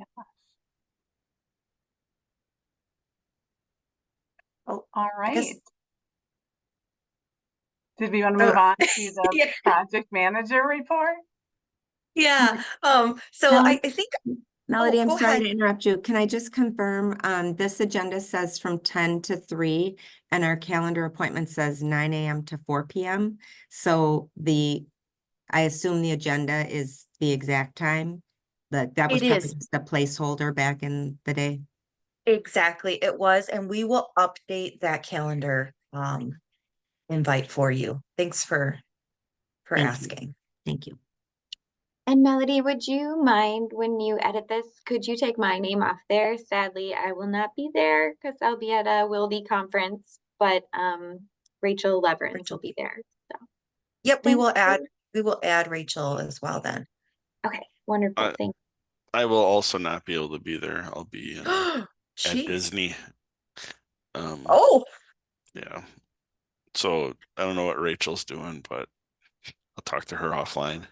Oh, All I guess- right. Did we want to move on to the Yeah. project manager report? Yeah, so No. I think, Melody, I'm go sorry ahead. to interrupt you. Can I just confirm, this agenda says from 10 to 3 and our calendar appointment says 9 a.m. to 4 p.m. So I assume the agenda is the exact time? That was It probably is. just a placeholder back in the day. Exactly, it was, and we will update that calendar invite for you. Thanks for Thank you. asking. Thank you. And Melody, would you mind when you edit this, could you take my name off there? Sadly, I will not be there because I'll be at a Wildy conference, but Rachel Leverance Rachel. will be there. So Yep, Thank we will add Rachel as well then. okay, wonderful. Thank I will also not be able to be there. I'll be at Jeez. Disney. Oh, Yeah. So I don't know what Rachel's doing, but I'll talk to her offline.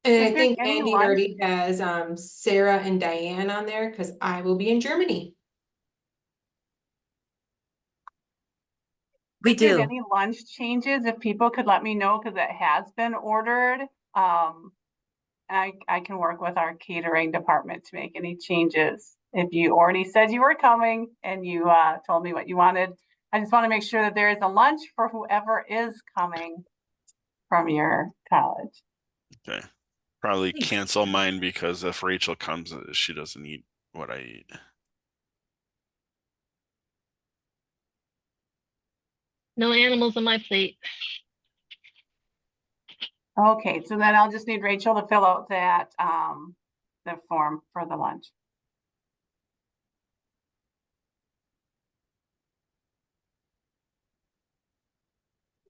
And Is I there think any Andy lunch? already has Sarah and Diane on there because I will be in Germany. we If there's do. any lunch changes, if people could let me know, because it has been ordered. I can work with our catering department to make any changes. If you already said you were coming and you told me what you wanted, I just want to make sure that there is a lunch for whoever is coming from your college. Okay. Probably Thanks. cancel mine because if Rachel comes, she doesn't eat what I eat. No animals on my plate. Okay, so then I'll just need Rachel to fill out that the form for the lunch.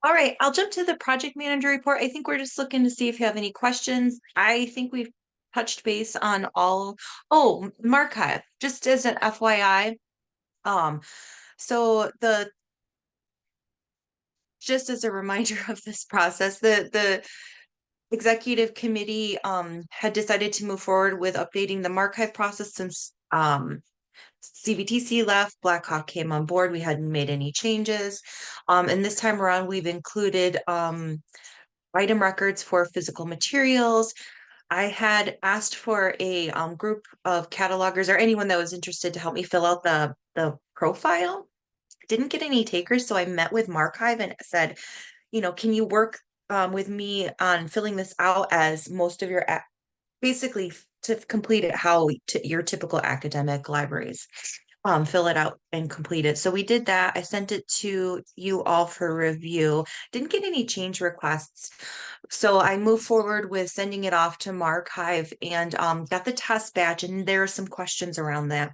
All right, I'll jump to the project manager report. I think we're just looking to see if you have any questions. I think we've touched base on all. Oh, Markhive, just as an FYI. So just as a reminder of this process, the executive committee had decided to move forward with updating the Markhive process since CVTC left, Blackhawk came on board. We hadn't made any changes. And this time around, we've included item records for physical materials. I had asked for a group of catalogers or anyone that was interested to help me fill out the profile. Didn't get any takers, so I met with Markhive and said, can you work with me on filling this out as most of your basically to complete it how your typical academic libraries fill it out and complete it. So we did that. I sent it to you all for review. Didn't get any change requests. So I moved forward with sending it off to Markhive and got the test batch. And there are some questions around that.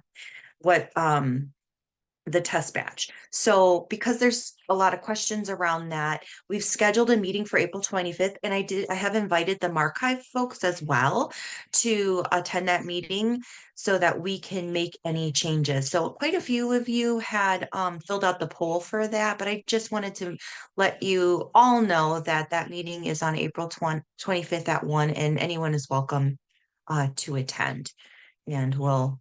What the test batch. So because there's a lot of questions around that, we've scheduled a meeting for April 25th. And I have invited the Markhive folks as well to attend that meeting so that we can make any changes. So quite a few of you had filled out the poll for that, but I just wanted to let you all know that that meeting is on April 25th at 1 and anyone is welcome to attend. And we'll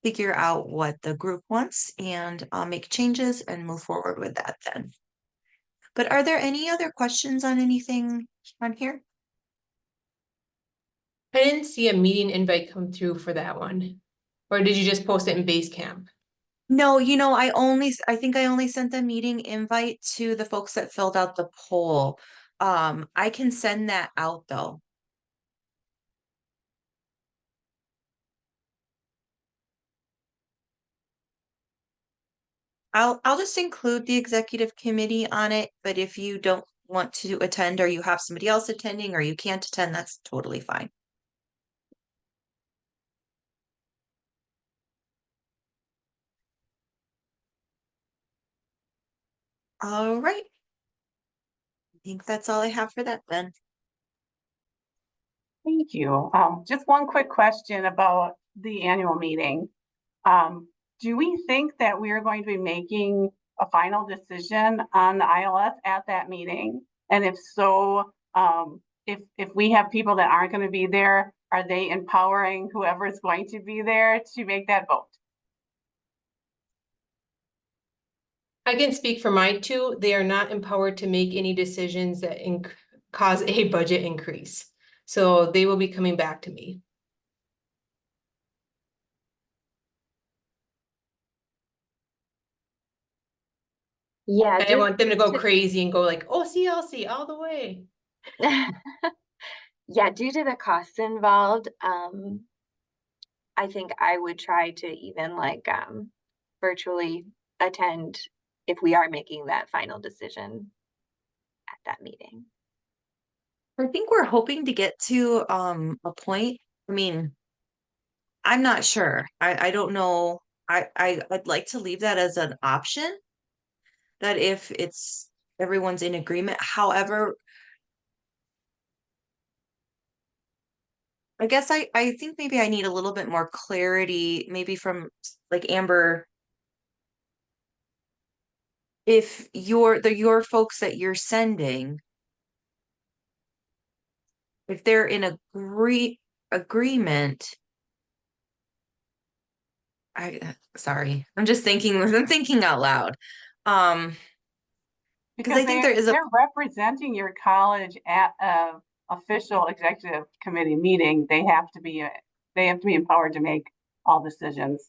figure out what the group wants and make changes and move forward with that then. But are there any other questions on anything on here? I didn't see a meeting invite come through for that one. Or did you just post it in Basecamp? No, I think I only sent the meeting invite to the folks that filled out the poll. I can send that out though. I'll just include the executive committee on it, but if you don't want to attend or you have somebody else attending or you can't attend, that's totally fine. All right. I think that's all I have for that then. Thank you. Just one quick question about the annual meeting. Do we think that we are going to be making a final decision on the ILS at that meeting? And if so, if we have people that aren't going to be there, are they empowering whoever is going to be there to make that vote? I can speak for my two. They are not empowered to make any decisions that cause a budget increase. So they will be coming back to me. Yeah, I want them to go to- crazy and go like, oh, CLC all the way. yeah, due to the costs involved, I think I would try to even like virtually attend if we are making that final decision at that meeting. I think we're hoping to get to a point. I mean, I'm not sure. I don't know. I'd like to leave that as an option. That if it's everyone's in agreement. However, I guess I think maybe I need a little bit more clarity, maybe from like Amber. If your folks that you're sending, if they're in agreement, sorry, I'm just thinking, I'm thinking out loud. Because I think there is they're representing your college at a official executive committee meeting. They have to be empowered to make all decisions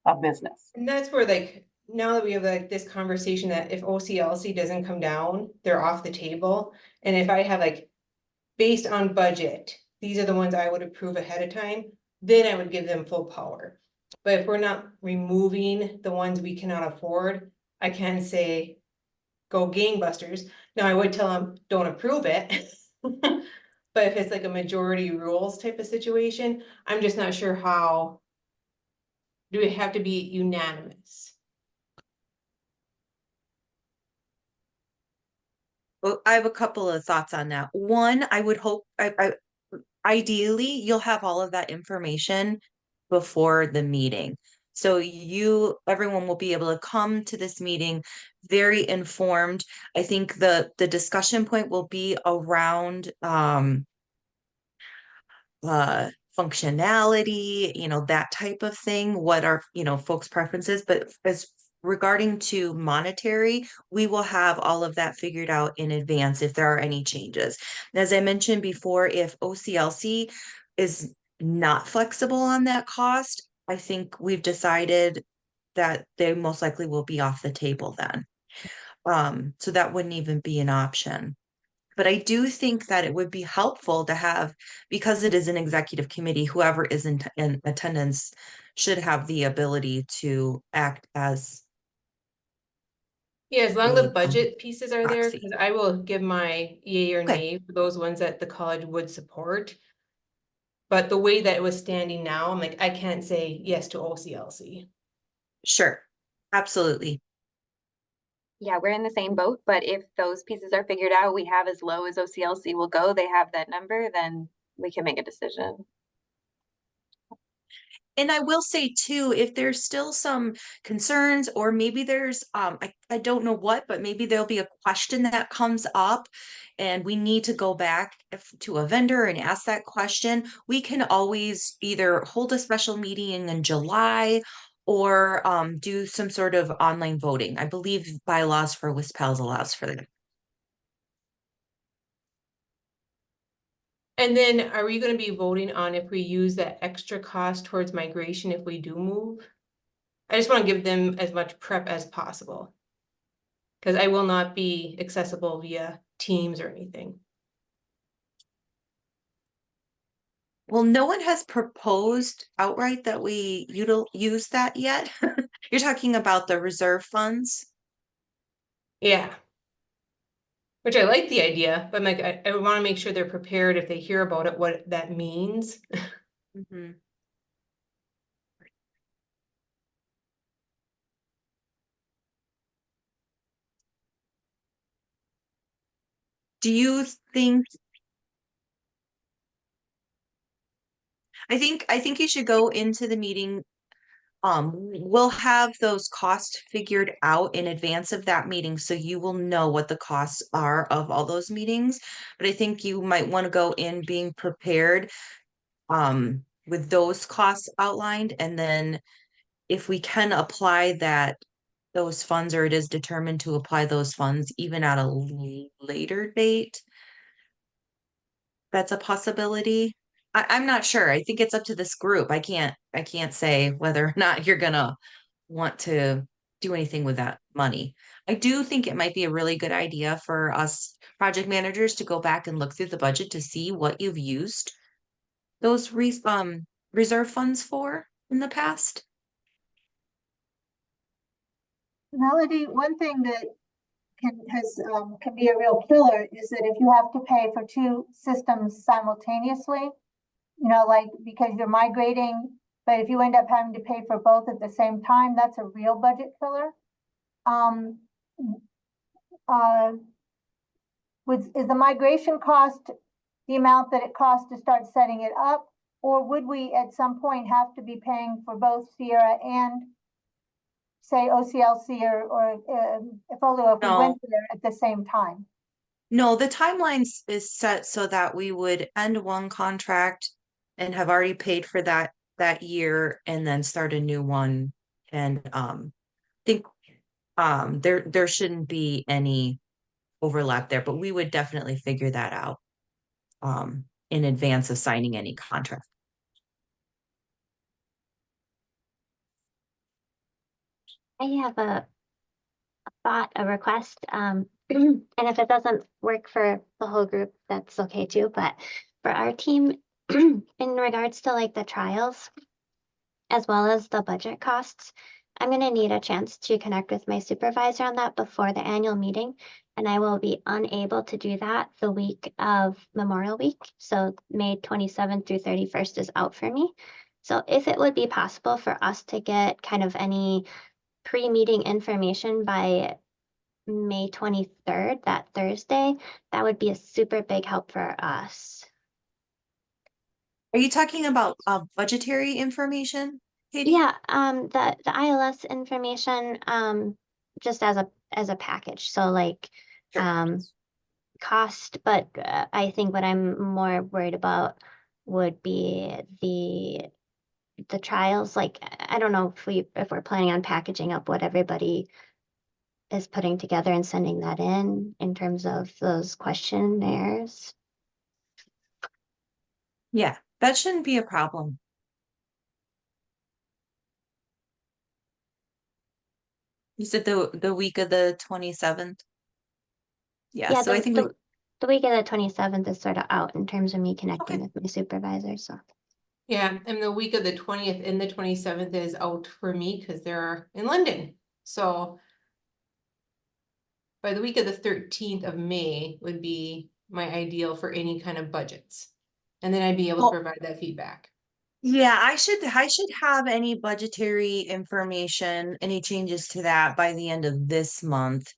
of business. And that's where like, now that we have like this conversation that if OCLC doesn't come down, they're off the table. And if I have like, based on budget, these are the ones I would approve ahead of time, then I would give them full power. But if we're not removing the ones we cannot afford, I can say, go gangbusters. Now I would tell them, don't approve it. But if it's like a majority rules type of situation, I'm just not sure how. Do we have to be unanimous? Well, I have a couple of thoughts on that. One, I would hope, ideally, you'll have all of that information before the meeting. So everyone will be able to come to this meeting very informed. I think the discussion point will be around functionality, that type of thing. What are, folks' preferences? But as regarding to monetary, we will have all of that figured out in advance if there are any changes. As I mentioned before, if OCLC is not flexible on that cost, I think we've decided that they most likely will be off the table then. So that wouldn't even be an option. But I do think that it would be helpful to have, because it is an executive committee, whoever is in attendance should have the ability to act as Yeah, as long as the a budget pieces are there, proxy. because I will give my yay or Okay. nay for those ones that the college would support. But the way that it was standing now, I'm like, I can't say yes to OCLC. Sure, absolutely. Yeah, we're in the same boat, but if those pieces are figured out, we have as low as OCLC will go, they have that number, then we can make a decision. And I will say too, if there's still some concerns, or maybe there's I don't know what, but maybe there'll be a question that comes up and we need to go back to a vendor and ask that question, we can always either hold a special meeting in July or do some sort of online voting. I believe bylaws for WISPALS allows for that. And then are we gonna be voting on if we use that extra cost towards migration if we do move? I just want to give them as much prep as possible. Because I will not be accessible via Teams or anything. Well, no one has proposed outright that we use that yet. You're talking about the reserve funds? Yeah. Which I like the idea, but I'm like, I want to make sure they're prepared if they hear about it, what that means. Mm-hmm. Do you think? I think you should go into the meeting we'll have those costs figured out in advance of that meeting, so you will know what the costs are of all those meetings. But I think you might want to go in being prepared with those costs outlined, and then if we can apply those funds, or it is determined to apply those funds even at a later date, that's a possibility. I'm not sure. I think it's up to this group. I can't say whether or not you're gonna want to do anything with that money. I do think it might be a really good idea for us project managers to go back and look through the budget to see what you've used those reserve funds for in the past. Melody, one thing that can be a real killer is that if you have to pay for two systems simultaneously, you know, like because you're migrating, but if you end up having to pay for both at the same time, that's a real budget killer. Is the migration cost the amount that it costs to start setting it up? Or would we at some point have to be paying for both Sierra and say OCLC or Folio if we went there at the same time? No, the timelines is set so that we would end one contract and have already paid for that year and then start a new one. And think there shouldn't be any overlap there, but we would definitely figure that out in advance of signing any contract. I have a thought, a request, and if it doesn't work for the whole group, that's okay too, but for our team, in regards to like the trials, as well as the budget costs, I'm gonna need a chance to connect with my supervisor on that before the annual meeting, and I will be unable to do that the week of Memorial Week, so May 27th through 31st is out for me. So if it would be possible for us to get kind of any pre-meeting information by May 23rd, that Thursday, that would be a super big help for us. Are you talking about budgetary information, Katie? Yeah, the ILS information, just as a package. So like, Sure. cost, but I think what I'm more worried about would be the trials. Like, I don't know if we're planning on packaging up what everybody is putting together and sending that in terms of those questionnaires. Yeah, that shouldn't be a problem. You said the week of the 27th? Yeah, so I think the week of the 27th is sort of out in terms of me connecting with my supervisor, so. Yeah, and the week of the 20th and the 27th is out for me because they're in London. So by the week of the 13th of May would be my ideal for any kind of budgets. And then I'd be able to provide that feedback. Yeah, I should have any budgetary information, any changes to that by the end of this month.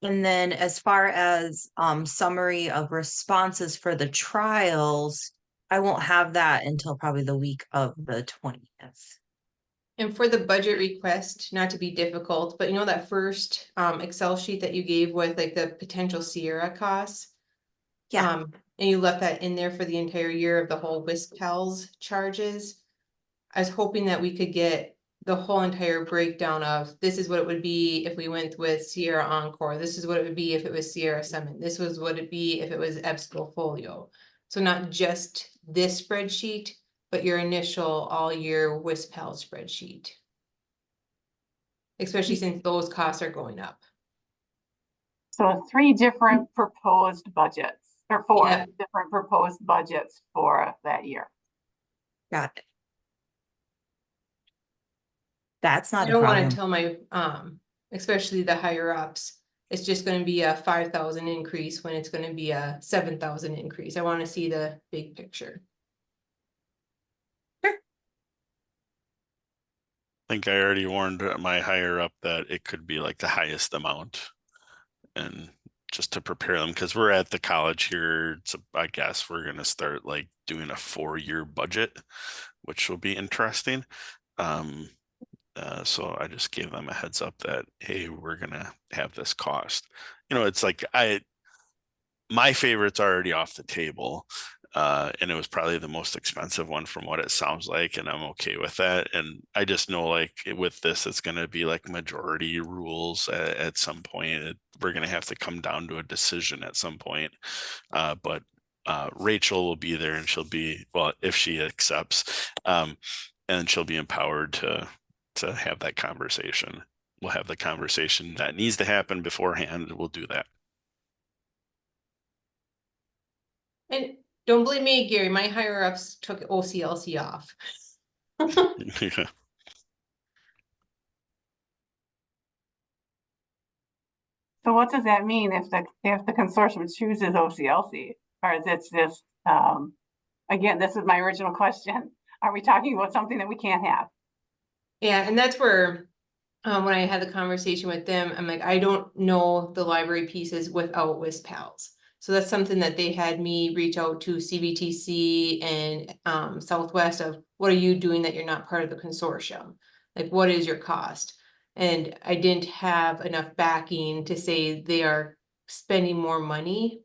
And then as far as summary of responses for the trials, I won't have that until probably the week of the 20th. And for the budget request, not to be difficult, but you know that first Excel sheet that you gave with like the potential Sierra costs? Yeah. And you left that in there for the entire year of the whole WISPALS charges. I was hoping that we could get the whole entire breakdown of this is what it would be if we went with Sierra Encore. This is what it would be if it was Sierra Summit. This was what it'd be if it was EBSCO Folio. So not just this spreadsheet, but your initial all year WISPAL spreadsheet. Especially since those costs are going up. So 3 different proposed budgets, or 4 different proposed budgets for that year. Got it. That's not I a don't problem. want to tell my especially the higher ups, it's just going to be a 5,000 increase when it's going to be a 7,000 increase. I want to see the big picture. Sure. I think I already warned my higher up that it could be like the highest amount, and just to prepare them, because we're at the college here, I guess we're going to start like doing a 4-year budget, which will be interesting. So I just gave them a heads up that, hey, we're gonna have this cost. It's like my favorite's already off the table. And it was probably the most expensive one from what it sounds like, and I'm okay with that. And I just know, like, with this, it's going to be like majority rules at some point. We're going to have to come down to a decision at some point. But Rachel will be there, and she'll be, well, if she accepts, and she'll be empowered to have that conversation. We'll have the conversation that needs to happen beforehand. We'll do that. And don't blame me, Gary, my higher ups took OCLC off. So what does that mean if the consortium chooses OCLC? Or is it just, again, this is my original question. Are we talking about something that we can't have? Yeah, and that's where, when I had the conversation with them, I'm like, I don't know the library pieces without WISPALS. So that's something that they had me reach out to CVTC and Southwest of, what are you doing that you're not part of the consortium? Like, what is your cost? And I didn't have enough backing to say they are spending more money.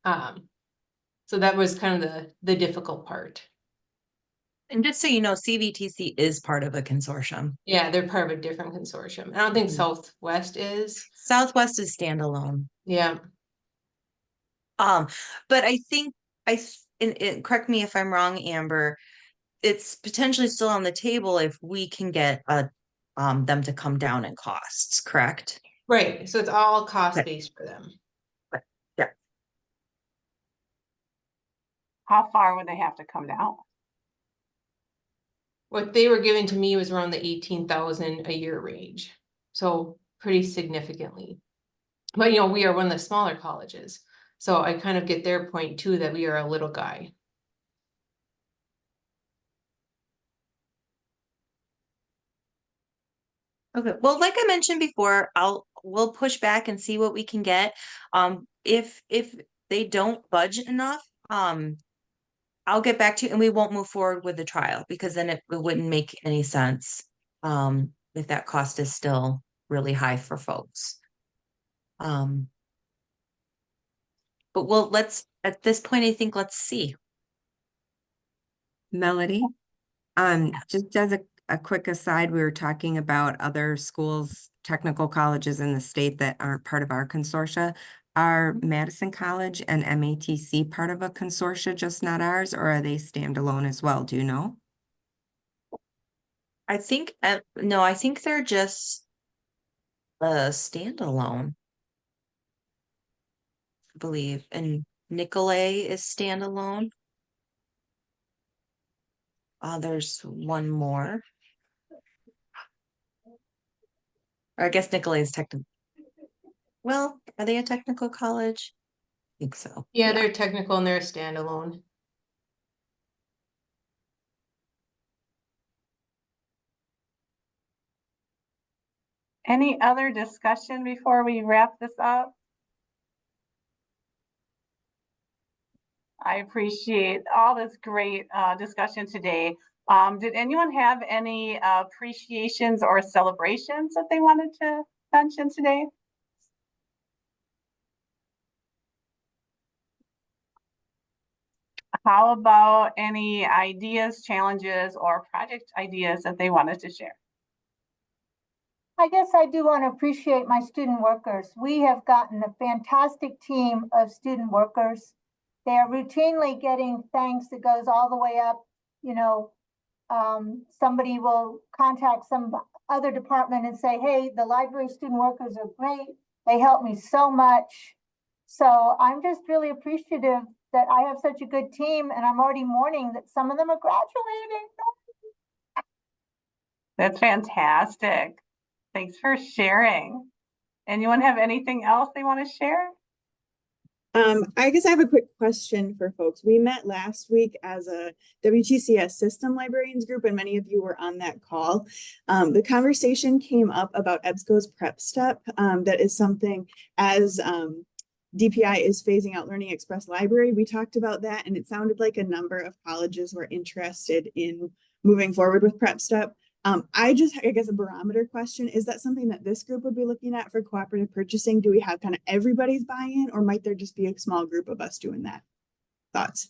So that was kind of the difficult part. And just so you know, CVTC is part of a consortium. Yeah, they're part of a different consortium. I don't think Mhm. Southwest is. Southwest is standalone. Yeah. But I think and correct me if I'm wrong, Amber, it's potentially still on the table if we can get them to come down in costs, correct? Right, so it's all cost-based for them. Yeah. How far would they have to come down? What they were giving to me was around the 18,000 a year range, so pretty significantly. But we are one of the smaller colleges, so I kind of get their point too, that we are a little guy. Okay, well, like I mentioned before, we'll push back and see what we can get. If they don't budge enough, I'll get back to you and we won't move forward with the trial because then it wouldn't make any sense. If that cost is still really high for folks. But at this point, I think let's see. Melody, just as a quick aside, we were talking about other schools, technical colleges in the state that aren't part of our consortia. Are Madison College and MATC part of a consortia, just not ours, or are they standalone as well? Do you know? I think, no, I think they're just standalone. I believe, and Nicolay is standalone. There's one more. Or I guess Nicolay is technical. Well, are they a technical college? I think so. Yeah, they're technical and they're standalone. Any other discussion before we wrap this up? I appreciate all this great discussion today. Did anyone have any appreciations or celebrations that they wanted to mention today? How about any ideas, challenges, or project ideas that they wanted to share? I guess I do want to appreciate my student workers. We have gotten a fantastic team of student workers. They are routinely getting thanks that goes all the way up. Somebody will contact some other department and say, hey, the library student workers are great. They help me so much. So I'm just really appreciative that I have such a good team, and I'm already mourning that some of them are graduating. That's fantastic. Thanks for sharing. Anyone have anything else they want to share? I guess I have a quick question for folks. We met last week as a WTCS system librarians group, and many of you were on that call. The conversation came up about EBSCO's prep step. That is something as DPI is phasing out Learning Express Library. We talked about that, and it sounded like a number of colleges were interested in moving forward with prep step. I guess a barometer question, is that something that this group would be looking at for cooperative purchasing? Do we have kind of everybody's buy-in, or might there just be a small group of us doing that? Thoughts?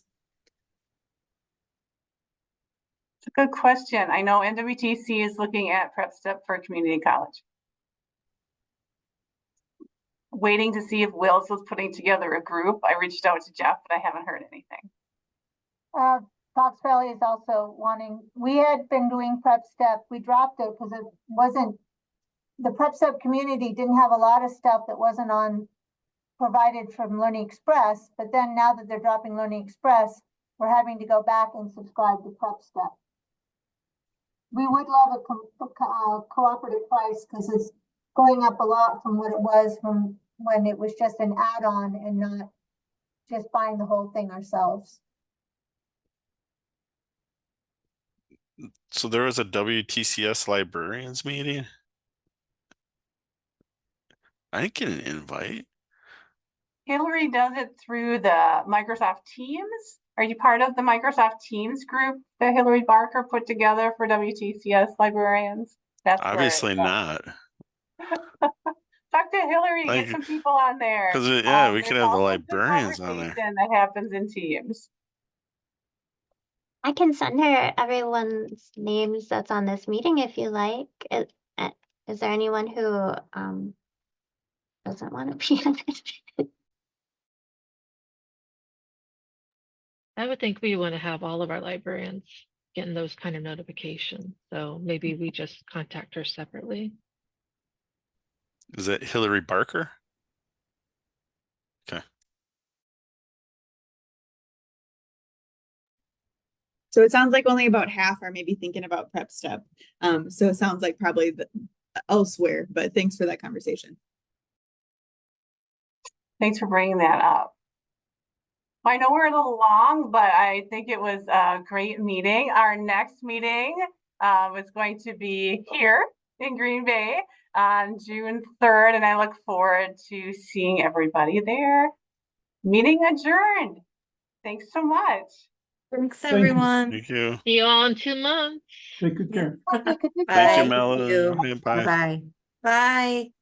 It's a good question. I know NWTC is looking at Prep Step for community college. Waiting to see if Wills was putting together a group. I reached out to Jeff, but I haven't heard anything. Fox Valley is also wanting, we had been doing Prep Step. We dropped it because it wasn't, the Prep Step community didn't have a lot of stuff that wasn't on provided from Learning Express. But then now that they're dropping Learning Express, we're having to go back and subscribe to Prep Step. We would love a cooperative price because it's going up a lot from what it was from when it was just an add-on and not just buying the whole thing ourselves. So there was a WTCS librarians meeting. I didn't get an invite. Hillary does it through the Microsoft Teams. Are you part of the Microsoft Teams group that Hillary Barker put together for WTCS librarians? That's Obviously not. Talk to Hillary to get some people on there. Because we There's could have the also librarians on there. conversation that happens in Teams. I can send her everyone's names that's on this meeting if you like. Is there anyone who doesn't want to be on it? I would think we want to have all of our librarians getting those kind of notifications. So maybe we just contact her separately. Is it Hillary Barker? Okay. So it sounds like only about half are maybe thinking about Prep Step. So it sounds like probably elsewhere, but thanks for that conversation. Thanks for bringing that up. I know we're a little long, but I think it was a great meeting. Our next meeting is going to be here in Green Bay on June 3rd, and I look forward to seeing everybody there. Meeting adjourned. Thanks so much. Thanks, Thank you. everyone. Thank you. See you all in 2 months. Take good care. Thank you. Thank you, Bye. Melody. Bye. Bye-bye. Bye.